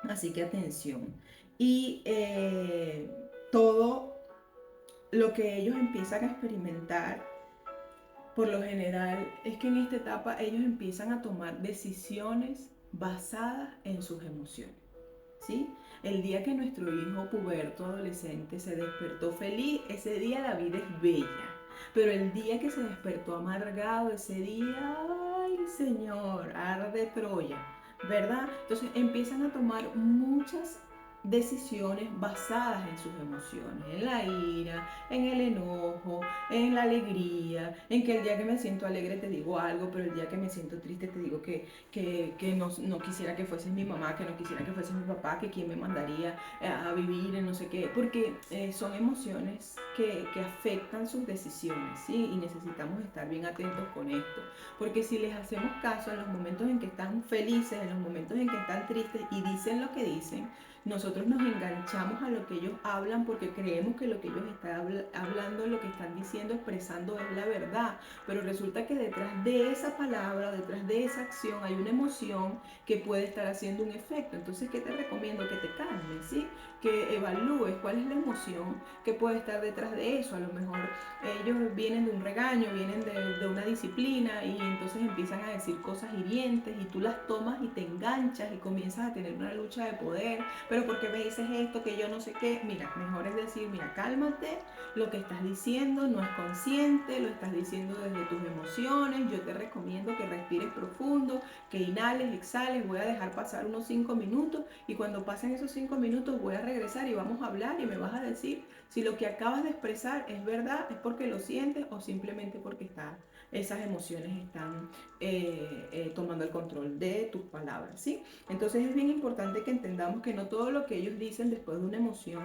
Así que atención. Y todo lo que ellos empiezan a experimentar por lo general es que en esta etapa ellos empiezan a tomar decisiones basadas en sus emociones, ¿sí? El día que nuestro hijo puberto adolescente se despertó feliz, ese día la vida es bella. Pero el día que se despertó amargado, ese día, ay Señor, arde Troya, ¿verdad? Entonces empiezan a tomar muchas decisiones basadas en sus emociones, en la ira, en el enojo, en la alegría, en que el día que me siento alegre te digo algo, pero el día que me siento triste te digo que no quisiera que fuese mi mamá, que no quisiera que fuese mi papá, que quién me mandaría a vivir en no sé qué, porque son emociones que afectan sus decisiones, ¿sí? Y necesitamos estar bien atentos con esto, porque si les hacemos caso en los momentos en que están felices, en los momentos en que están tristes y dicen lo que dicen, nosotros nos enganchamos a lo que ellos hablan porque creemos que lo que ellos están hablando, lo que están diciendo, expresando es la verdad. Pero resulta que detrás de esa palabra, detrás de esa acción, hay una emoción que puede estar haciendo un efecto. Entonces, ¿qué te recomiendo? Que te calmes, ¿sí? Que evalúes cuál es la emoción que puede estar detrás de eso. A lo mejor ellos vienen de un regaño, vienen de una disciplina y entonces empiezan a decir cosas hirientes y tú las tomas y te enganchas y comienzas a tener una lucha de poder. Pero ¿por qué me dices esto? Que yo no sé qué. Mira, mejor es decir, mira, cálmate, lo que estás diciendo no es consciente, lo estás diciendo desde tus emociones. Yo te recomiendo que respires profundo, que inhales, exhales. Voy a dejar pasar unos 5 minutos y cuando pasen esos 5 minutos voy a regresar y vamos a hablar y me vas a decir si lo que acabas de expresar es verdad, es porque lo sientes o simplemente porque esas emociones están tomando el control de tus palabras, ¿sí? Entonces es bien importante que entendamos que no todo lo que ellos dicen después de una emoción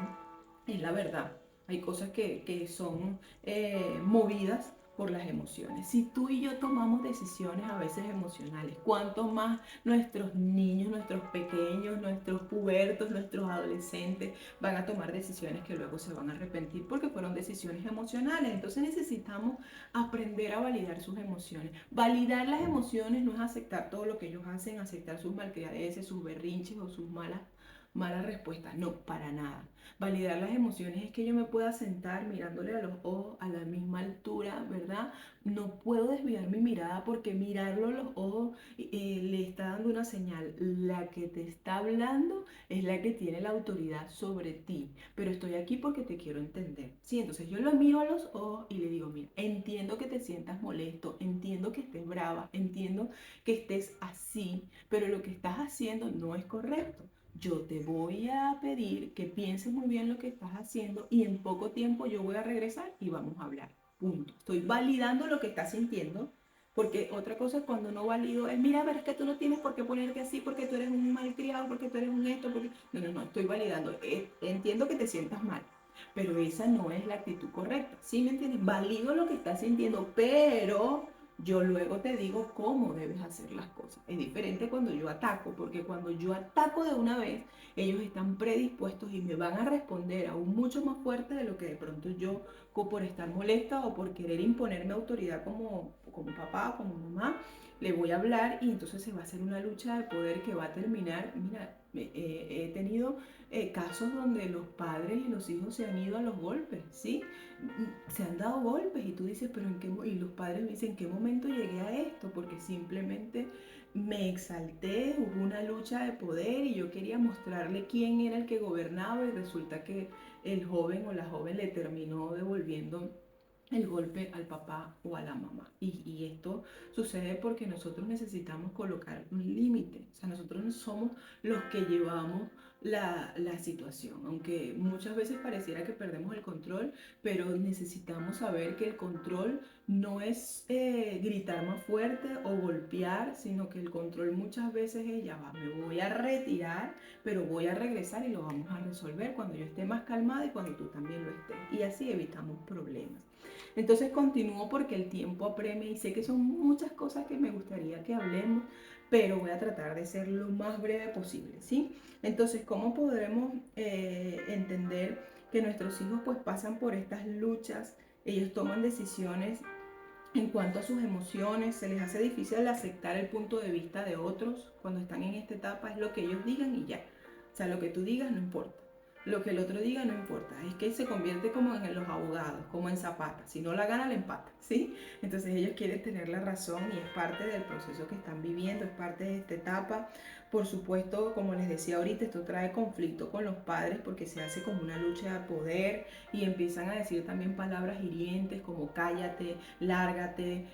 es la verdad. Hay cosas que son movidas por las emociones. Si tú y yo tomamos decisiones a veces emocionales, ¿cuánto más nuestros niños, nuestros pequeños, nuestros pubertos, nuestros adolescentes van a tomar decisiones que luego se van a arrepentir porque fueron decisiones emocionales? Entonces necesitamos aprender a validar sus emociones. Validar las emociones no es aceptar todo lo que ellos hacen, aceptar sus malcriadeces, sus berrinches o sus malas respuestas. No, para nada. Validar las emociones es que yo me pueda sentar mirándole a los ojos a la misma altura, ¿verdad? No puedo desviar mi mirada porque mirarlo a los ojos le está dando una señal. La que te está hablando es la que tiene la autoridad sobre ti, pero estoy aquí porque te quiero entender. Sí, entonces yo lo miro a los ojos y le digo, mira, entiendo que te sientas molesto, entiendo que estés brava, entiendo que estés así, pero lo que estás haciendo no es correcto. Yo te voy a pedir que pienses muy bien lo que estás haciendo y en poco tiempo yo voy a regresar y vamos a hablar. Punto. Estoy validando lo que estás sintiendo, porque otra cosa es cuando no valido es, mira, pero es que tú no tienes por qué ponerte así porque tú eres un malcriado, porque tú eres un esto, porque... No, no, no, estoy validando. Entiendo que te sientas mal, pero esa no es la actitud correcta. ¿Sí me entiendes? Valido lo que estás sintiendo, pero yo luego te digo cómo debes hacer las cosas. Es diferente cuando yo ataco, porque cuando yo ataco de una vez, ellos están predispuestos y me van a responder aún mucho más fuerte de lo que de pronto yo, por estar molesta o por querer imponerme autoridad como papá, como mamá, le voy a hablar y entonces se va a hacer una lucha de poder que va a terminar. Mira, he tenido casos donde los padres y los hijos se han ido a los golpes, ¿sí? Se han dado golpes y tú dices, pero ¿en qué y los padres me dicen, ¿en qué momento llegué a esto? Porque simplemente me exalté, hubo una lucha de poder y yo quería mostrarle quién era el que gobernaba y resulta que el joven o la joven le terminó devolviendo el golpe al papá o a la mamá. Y esto sucede porque nosotros necesitamos colocar un límite. O sea, nosotros no somos los que llevamos la situación, aunque muchas veces pareciera que perdemos el control, pero necesitamos saber que el control no es gritar más fuerte o golpear, sino que el control muchas veces es, ya va, me voy a retirar, pero voy a regresar y lo vamos a resolver cuando yo esté más calmada y cuando tú también lo estés. Y así evitamos problemas. Entonces continúo porque el tiempo apremia y sé que son muchas cosas que me gustaría que hablemos, pero voy a tratar de ser lo más breve posible, ¿sí? Entonces, ¿cómo podremos entender que nuestros hijos pues pasan por estas luchas? Ellos toman decisiones en cuanto a sus emociones, se les hace difícil aceptar el punto de vista de otros cuando están en esta etapa, es lo que ellos digan y ya. O sea, lo que tú digas no importa. Lo que el otro diga no importa. Es que se convierte como en los abogados, como en Zapata. Si no la gana, la empata, ¿sí? Entonces ellos quieren tener la razón y es parte del proceso que están viviendo, es parte de esta etapa. Por supuesto, como les decía ahorita, esto trae conflicto con los padres porque se hace como una lucha de poder y empiezan a decir también palabras hirientes como cállate, lárgate,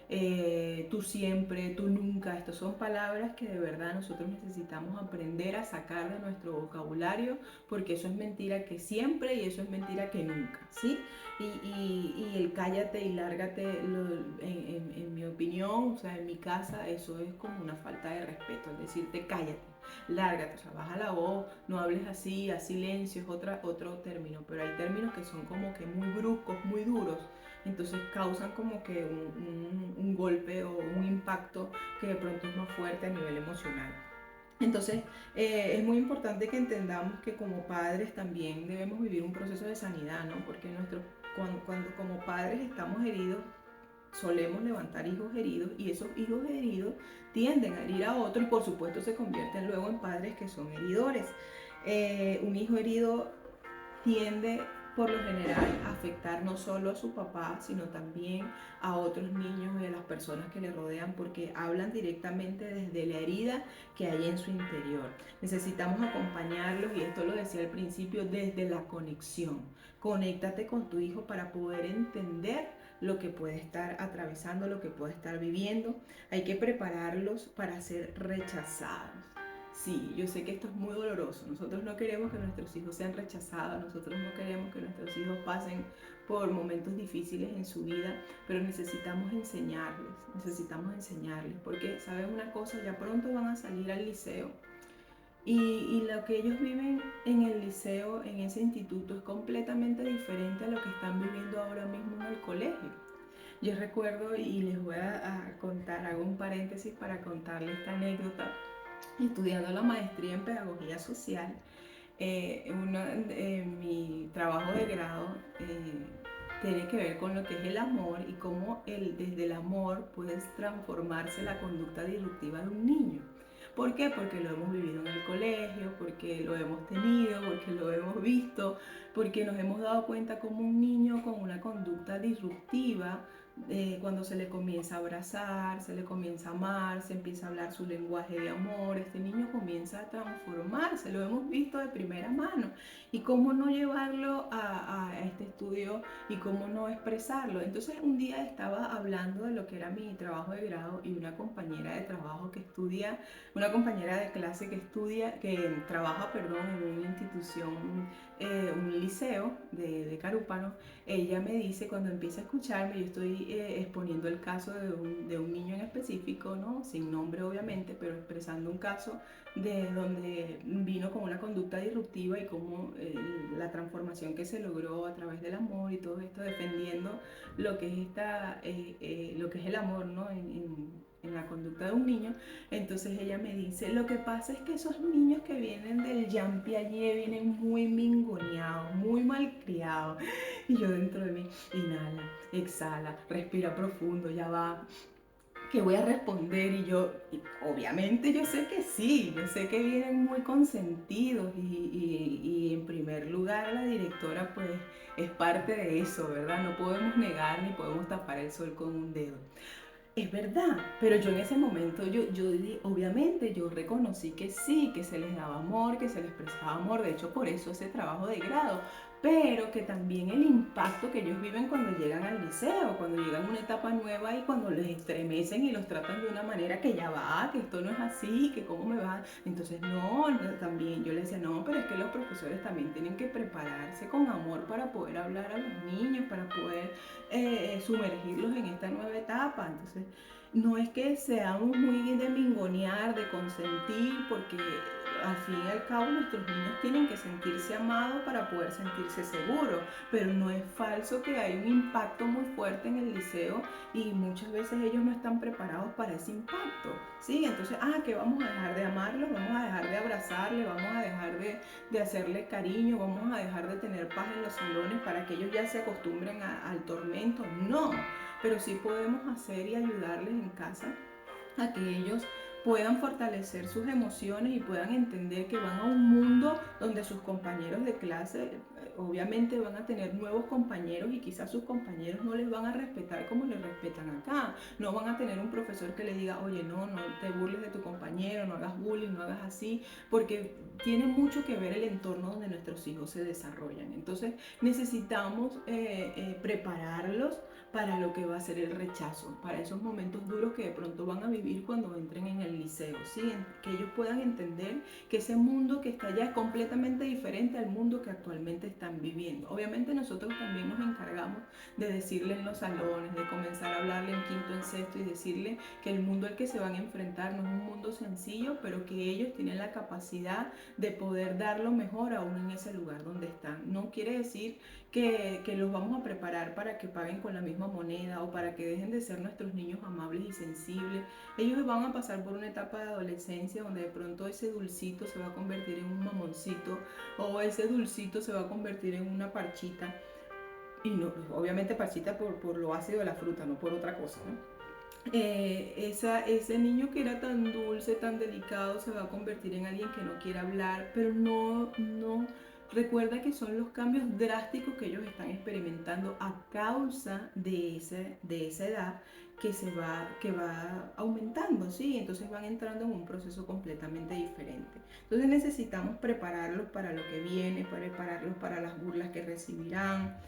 tú siempre, tú nunca. Estas son palabras que de verdad nosotros necesitamos aprender a sacar de nuestro vocabulario porque eso es mentira que siempre y eso es mentira que nunca, ¿sí? Y el cállate y lárgate, en mi opinión, o sea, en mi casa, eso es como una falta de respeto, es decirte cállate, lárgate, o sea, baja la voz, no hables así, a silencio, es otro término, pero hay términos que son como que muy bruscos, muy duros, entonces causan como que un golpe o un impacto que de pronto es más fuerte a nivel emocional. Entonces, es muy importante que entendamos que como padres también debemos vivir un proceso de sanidad, ¿no? Porque cuando como padres estamos heridos, solemos levantar hijos heridos y esos hijos heridos tienden a herir a otros y por supuesto se convierten luego en padres que son heridores. Un hijo herido tiende por lo general a afectar no solo a su papá, sino también a otros niños y a las personas que le rodean porque hablan directamente desde la herida que hay en su interior. Necesitamos acompañarlos y esto lo decía al principio desde la conexión. Conéctate con tu hijo para poder entender lo que puede estar atravesando, lo que puede estar viviendo. Hay que prepararlos para ser rechazados. Sí, yo sé que esto es muy doloroso. Nosotros no queremos que nuestros hijos sean rechazados, nosotros no queremos que nuestros hijos pasen por momentos difíciles en su vida, pero necesitamos enseñarles, porque, ¿sabes una cosa? Ya pronto van a salir al liceo Y lo que ellos viven en el liceo, en ese instituto, es completamente diferente a lo que están viviendo ahora mismo en el colegio. Yo recuerdo, y les voy a contar, hago un paréntesis para contarles esta anécdota, estudiando la maestría en pedagogía social. Mi trabajo de grado tiene que ver con lo que es el amor y cómo desde el amor puede transformarse la conducta disruptiva de un niño. ¿Por qué? Porque lo hemos vivido en el colegio, porque lo hemos tenido, porque lo hemos visto, porque nos hemos dado cuenta como un niño con una conducta disruptiva, cuando se le comienza a abrazar, se le comienza a amar, se empieza a hablar su lenguaje de amor, este niño comienza a transformarse, lo hemos visto de primera mano. ¿Y cómo no llevarlo a este estudio y cómo no expresarlo? Entonces un día estaba hablando de lo que era mi trabajo de grado y una compañera de trabajo que estudia, una compañera de clase que estudia, que trabaja, perdón, en una institución, un liceo de Carúpano. Ella me dice, cuando empieza a escucharme, yo estoy exponiendo el caso de un niño en específico, ¿no? Sin nombre obviamente, pero expresando un caso de donde vino con una conducta disruptiva y cómo la transformación que se logró a través del amor y todo esto, defendiendo lo que es lo que es el amor, ¿no? En la conducta de un niño. Entonces ella me dice, lo que pasa es que esos niños que vienen del Jean Piaget vienen muy mingoneados, muy malcriados. Y yo dentro de mí, inhala, exhala, respira profundo, ya va. ¿Qué voy a responder? Obviamente yo sé que sí, yo sé que vienen muy consentidos y en primer lugar la directora pues es parte de eso, ¿verdad? No podemos negar ni podemos tapar el sol con un dedo. Es verdad, pero yo en ese momento, obviamente yo reconocí que sí, que se les daba amor, que se les prestaba amor, de hecho por eso ese trabajo de grado, pero que también el impacto que ellos viven cuando llegan al liceo, cuando llegan a una etapa nueva y cuando les estremecen y los tratan de una manera que ya va, que esto no es así, que cómo me va. Entonces también yo les decía, no, pero es que los profesores también tienen que prepararse con amor para poder hablar a los niños, para poder sumergirlos en esta nueva etapa. Entonces, no es que seamos muy de mingonear, de consentir, porque al fin y al cabo nuestros niños tienen que sentirse amados para poder sentirse seguros, pero no es falso que hay un impacto muy fuerte en el liceo y muchas veces ellos no están preparados para ese impacto, ¿sí? Entonces, que vamos a dejar de amarlos, vamos a dejar de abrazarles, vamos a dejar de hacerle cariño, vamos a dejar de tener paz en los salones para que ellos ya se acostumbren al tormento. No, pero sí podemos hacer y ayudarles en casa a que ellos puedan fortalecer sus emociones y puedan entender que van a un mundo donde sus compañeros de clase obviamente van a tener nuevos compañeros y quizás sus compañeros no les van a respetar como les respetan acá. No van a tener un profesor que le diga, oye, no te burles de tu compañero, no hagas bullying, no hagas así, porque tiene mucho que ver el entorno donde nuestros hijos se desarrollan. Entonces necesitamos prepararlos para lo que va a ser el rechazo, para esos momentos duros que de pronto van a vivir cuando entren en el liceo, ¿sí? Que ellos puedan entender que ese mundo que está allá es completamente diferente al mundo que actualmente están viviendo. Obviamente nosotros también nos encargamos de decirle en los salones, de comenzar a hablarle en quinto, en sexto y decirle que el mundo al que se van a enfrentar no es un mundo sencillo, pero que ellos tienen la capacidad de poder dar lo mejor aún en ese lugar donde están. No quiere decir que los vamos a preparar para que paguen con la misma moneda o para que dejen de ser nuestros niños amables y sensibles. Ellos van a pasar por una etapa de adolescencia donde de pronto ese dulcito se va a convertir en un mamoncito o ese dulcito se va a convertir en una parchita. Y no, obviamente parchita por lo ácido de la fruta, no por otra cosa, ¿no? Ese niño que era tan dulce, tan delicado, se va a convertir en alguien que no quiere hablar, pero no recuerda que son los cambios drásticos que ellos están experimentando a causa de esa edad que va aumentando, ¿sí? Entonces van entrando en un proceso completamente diferente. Entonces necesitamos prepararlos para lo que viene, prepararlos para las burlas que recibirán.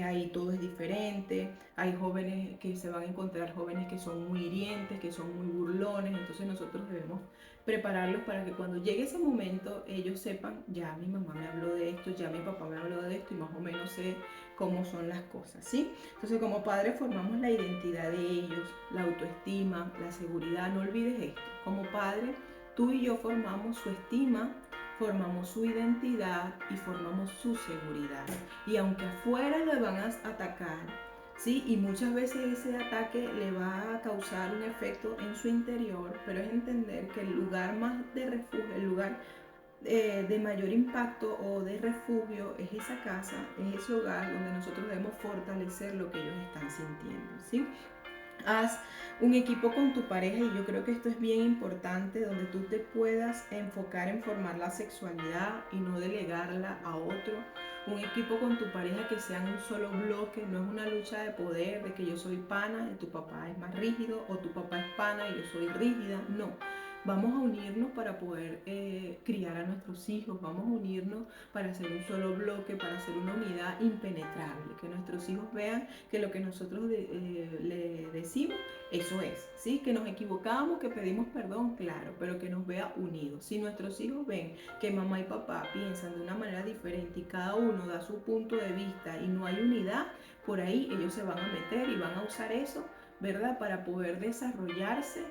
Ahí todo es diferente. Hay jóvenes que se van a encontrar, jóvenes que son muy hirientes, que son muy burlones. Entonces nosotros debemos prepararlos para que cuando llegue ese momento ellos sepan, ya mi mamá me habló de esto, ya mi papá me habló de esto y más o menos sé cómo son las cosas, ¿sí? Entonces como padres formamos la identidad de ellos, la autoestima, la seguridad. No olvides esto, como padre Tú y yo formamos su estima, formamos su identidad y formamos su seguridad. Y aunque afuera le van a atacar, ¿sí? Y muchas veces ese ataque le va a causar un efecto en su interior, pero es entender que el lugar más de refugio, el lugar de mayor impacto o de refugio es esa casa, es ese hogar donde nosotros debemos fortalecer lo que ellos están sintiendo, ¿sí? Haz un equipo con tu pareja y yo creo que esto es bien importante, donde tú te puedas enfocar en formar la sexualidad y no delegarla a otro. Un equipo con tu pareja que sea en un solo bloque, no es una lucha de poder, de que yo soy pana y tu papá es más rígido, o tu papá es pana y yo soy rígida, no. Vamos a unirnos para poder criar a nuestros hijos, vamos a unirnos para hacer un solo bloque, para hacer una unidad impenetrable, que nuestros hijos vean que lo que nosotros le decimos, eso es, ¿sí? Que nos equivocamos, que pedimos perdón, claro, pero que nos vea unidos. Si nuestros hijos ven que mamá y papá piensan de una manera diferente y cada uno da su punto de vista y no hay unidad, por ahí ellos se van a meter y van a usar eso, ¿verdad? Para poder desarrollarse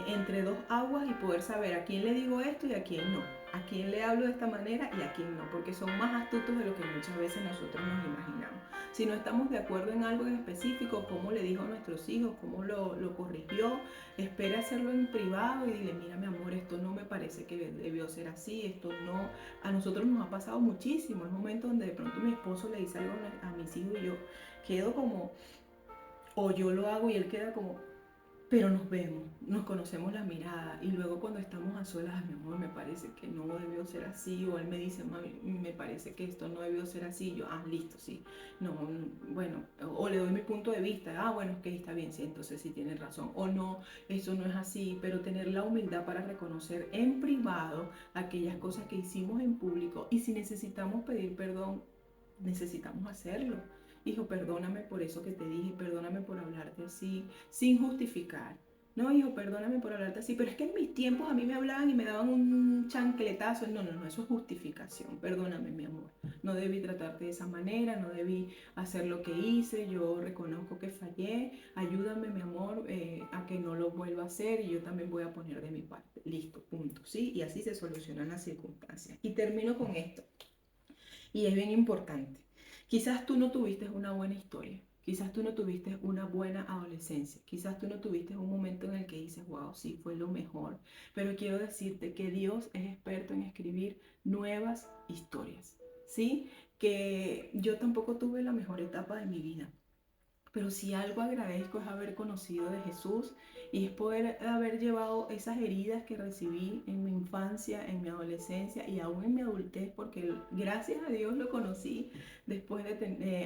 entre dos aguas y poder saber a quién le digo esto y a quién no, a quién le hablo de esta manera y a quién no, porque son más astutos de lo que muchas veces nosotros nos imaginamos. Si no estamos de acuerdo en algo en específico, cómo le dijo a nuestros hijos, cómo lo corrigió, espera hacerlo en privado y dile, mira mi amor, esto no me parece que debió ser así, esto no. A nosotros nos ha pasado muchísimo, el momento donde de pronto mi esposo le dice algo a mis hijos y yo quedo como, o yo lo hago y él queda como, pero nos vemos, nos conocemos la mirada y luego cuando estamos a solas, mi amor, me parece que no debió ser así, o él me dice, mami, me parece que esto no debió ser así, yo, listo, sí, no, bueno, o le doy mi punto de vista, bueno, es que está bien, sí, entonces sí tiene razón, o no, eso no es así, pero tener la humildad para reconocer en privado aquellas cosas que hicimos en público y si necesitamos pedir perdón, necesitamos hacerlo. Hijo, perdóname por eso que te dije, perdóname por hablarte así, sin justificar. No, hijo, perdóname por hablarte así, pero es que en mis tiempos a mí me hablaban y me daban un chancletazo. No, no, no, eso es justificación. Perdóname, mi amor. No debí tratarte de esa manera, no debí hacer lo que hice. Yo reconozco que fallé. Ayúdame, mi amor, a que no lo vuelva a hacer y yo también voy a poner de mi parte. Listo, punto. ¿Sí? Y así se solucionan las circunstancias. Y termino con esto. Y es bien importante. Quizás tú no tuviste una buena historia, quizás tú no tuviste una buena adolescencia, quizás tú no tuviste un momento en el que dices, wow, sí, fue lo mejor, pero quiero decirte que Dios es experto en escribir nuevas historias, ¿sí? Que yo tampoco tuve la mejor etapa de mi vida, pero si algo agradezco es haber conocido de Jesús y es poder haber llevado esas heridas que recibí en mi infancia, en mi adolescencia y aún en mi adultez, porque gracias a Dios lo conocí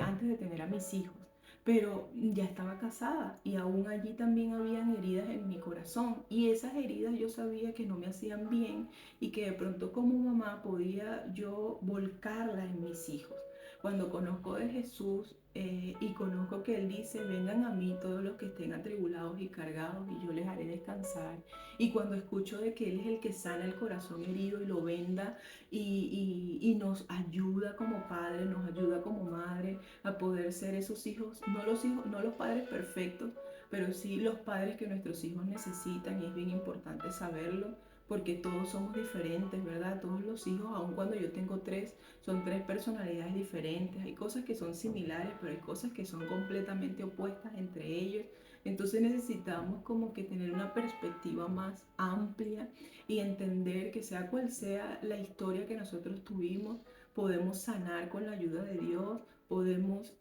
antes de tener a mis hijos. Pero ya estaba casada y aún allí también habían heridas en mi corazón y esas heridas yo sabía que no me hacían bien y que de pronto como mamá podía yo volcarlas en mis hijos. Cuando conozco de Jesús y conozco que Él dice, vengan a mí todos los que estén atribulados y cargados y yo les haré descansar. Y cuando escucho de que Él es el que sana el corazón herido y lo venda y nos ayuda como padre, nos ayuda como madre a poder ser esos hijos, no los padres perfectos, pero sí los padres que nuestros hijos necesitan y es bien importante saberlo porque todos somos diferentes, ¿verdad? Todos los hijos, aun cuando yo tengo tres, son tres personalidades diferentes. Hay cosas que son similares, pero hay cosas que son completamente opuestas entre ellos. Entonces necesitamos como que tener una perspectiva más amplia y entender que sea cual sea la historia que nosotros tuvimos, podemos sanar con la ayuda de Dios, podemos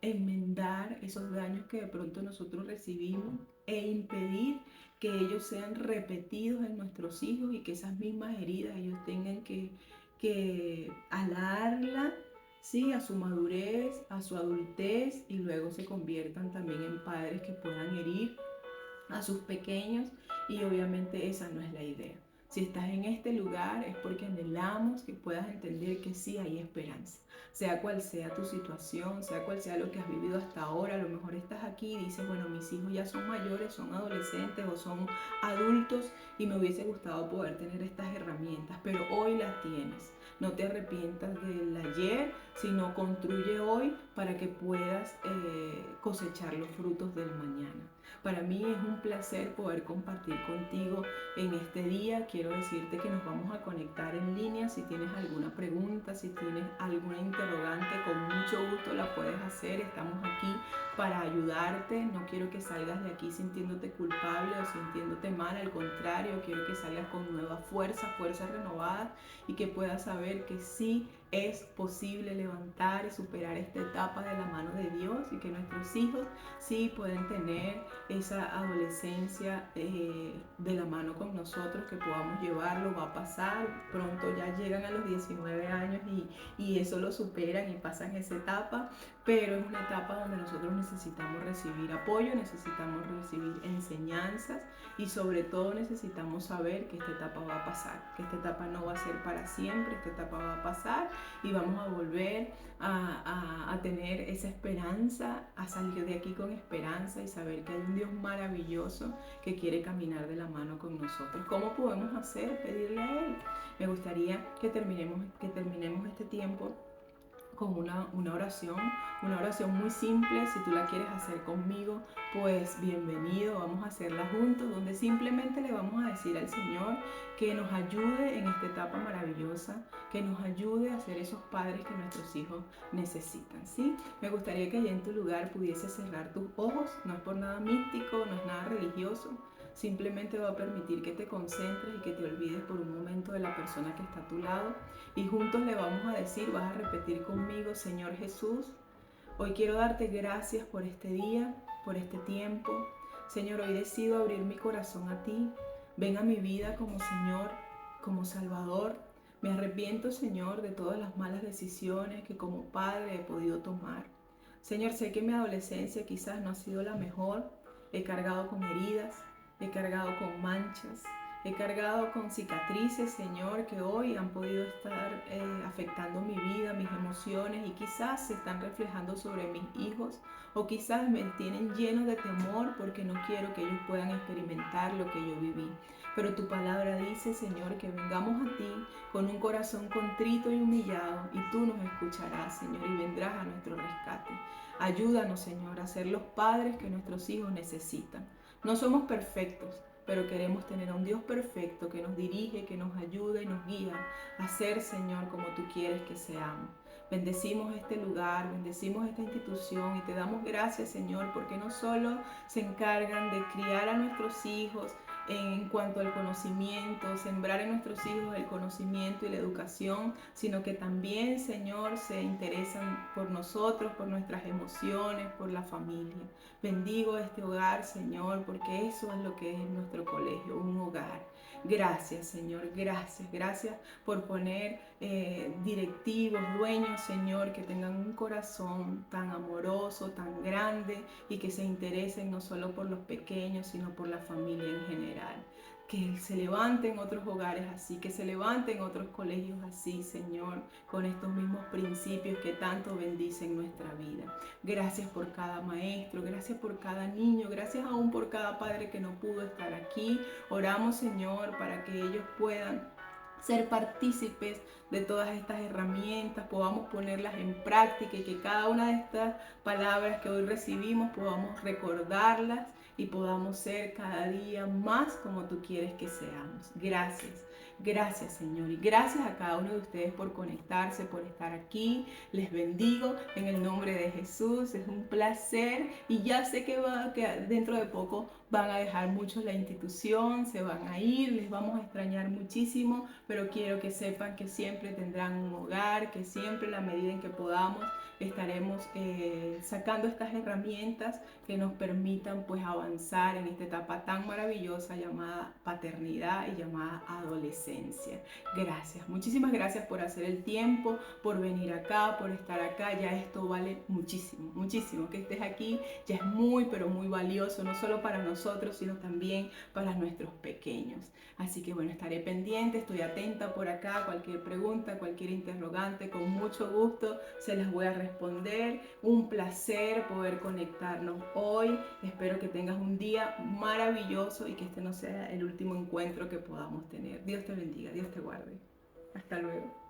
enmendar esos daños que de pronto nosotros recibimos e impedir que ellos sean repetidos en nuestros hijos y que esas mismas heridas ellos tengan que alarla, ¿sí? A su madurez, a su adultez y luego se conviertan también en padres que puedan herir a sus pequeños y obviamente esa no es la idea. Si estás en este lugar es porque anhelamos que puedas entender que sí hay esperanza. Sea cual sea tu situación, sea cual sea lo que has vivido hasta ahora, a lo mejor estás aquí y dices, bueno, mis hijos ya son mayores, son adolescentes o son adultos y me hubiese gustado poder tener estas herramientas, pero hoy las tienes. No te arrepientas del ayer, sino construye hoy para que puedas cosechar los frutos del mañana. Para mí es un placer poder compartir contigo en este día. Quiero decirte que nos vamos a conectar en línea. Si tienes alguna pregunta, si tienes alguna interrogante, con mucho gusto la puedes hacer. Estamos aquí para ayudarte. No quiero que salgas de aquí sintiéndote culpable o sintiéndote mal. Al contrario, quiero que salgas con nueva fuerza, fuerzas renovadas, y que puedas saber que sí es posible levantar y superar esta etapa de la mano de Dios, y que nuestros hijos sí pueden tener esa adolescencia de la mano con nosotros, que podamos llevarlo. Va a pasar, pronto ya llegan a los 19 años y eso lo superan y pasan esa etapa, pero es una etapa donde nosotros necesitamos recibir apoyo, necesitamos recibir enseñanzas, y sobre todo necesitamos saber que esta etapa va a pasar, que esta etapa no va a ser para siempre, esta etapa va a pasar y vamos a volver a tener esa esperanza, a salir de aquí con esperanza y saber que hay un Dios maravilloso que quiere caminar de la mano con nosotros. ¿Cómo podemos hacer? Pedirle a Él. Me gustaría que terminemos este tiempo con una oración muy simple. Si tú la quieres hacer conmigo, pues bienvenido, vamos a hacerla juntos, donde simplemente le vamos a decir al Señor que nos ayude en esta etapa maravillosa, que nos ayude a ser esos padres que nuestros hijos necesitan, ¿sí? Me gustaría que allá en tu lugar pudieses cerrar tus ojos. No es por nada místico, no es nada religioso, simplemente va a permitir que te concentres y que te olvides por un momento de la persona que está a tu lado, y juntos le vamos a decir, vas a repetir conmigo: Señor Jesús, hoy quiero darte gracias por este día, por este tiempo. Señor, hoy decido abrir mi corazón a ti. Ven a mi vida como Señor, como Salvador. Me arrepiento, Señor, de todas las malas decisiones que como padre he podido tomar. Señor, sé que mi adolescencia quizás no ha sido la mejor. He cargado con heridas, he cargado con manchas, he cargado con cicatrices, Señor, que hoy han podido estar afectando mi vida, mis emociones, y quizás se están reflejando sobre mis hijos, o quizás me tienen lleno de temor porque no quiero que ellos puedan experimentar lo que yo viví. Pero tu palabra dice, Señor, que vengamos a ti con un corazón contrito y humillado, y tú nos escucharás, Señor, y vendrás a nuestro rescate. Ayúdanos, Señor, a ser los padres que nuestros hijos necesitan. No somos perfectos, pero queremos tener a un Dios perfecto que nos dirige, que nos ayuda y nos guía a ser, Señor, como tú quieres que seamos. Bendecimos este lugar, bendecimos esta institución, y te damos gracias, Señor, porque no solo se encargan de criar a nuestros hijos en cuanto al conocimiento, sembrar en nuestros hijos el conocimiento y la educación, sino que también, Señor, se interesan por nosotros, por nuestras emociones, por la familia. Bendigo este hogar, Señor, porque eso es lo que es nuestro colegio, un hogar. Gracias, Señor, gracias por poner directivos, dueños, Señor, que tengan un corazón tan amoroso, tan grande, y que se interesen no solo por los pequeños, sino por la familia en general. Que se levanten otros hogares así, que se levanten otros colegios así, Señor, con estos mismos principios que tanto bendicen nuestra vida. Gracias por cada maestro, gracias por cada niño, gracias aún por cada padre que no pudo estar aquí. Oramos, Señor, para que ellos puedan ser partícipes de todas estas herramientas, podamos ponerlas en práctica, y que cada una de estas palabras que hoy recibimos podamos recordarlas y podamos ser cada día más como tú quieres que seamos. Gracias, Señor, y gracias a cada uno de ustedes por conectarse, por estar aquí. Les bendigo en el nombre de Jesús. Es un placer, y ya sé que dentro de poco van a dejar muchos la institución, se van a ir, les vamos a extrañar muchísimo, pero quiero que sepan que siempre tendrán un hogar, que siempre, en la medida en que podamos, estaremos sacando estas herramientas que nos permitan pues avanzar en esta etapa tan maravillosa llamada paternidad y llamada adolescencia. Gracias, muchísimas gracias por hacer el tiempo, por venir acá, por estar acá. Ya esto vale muchísimo, muchísimo. Que estés aquí ya es muy, pero muy valioso, no solo para nosotros, sino también para nuestros pequeños. Así que bueno, estaré pendiente, estoy atenta por acá. Cualquier pregunta, cualquier interrogante, con mucho gusto se las voy a responder. Un placer poder conectarnos hoy. Espero que tengas un día maravilloso y que este no sea el último encuentro que podamos tener. Dios te bendiga, Dios te guarde. Hasta luego.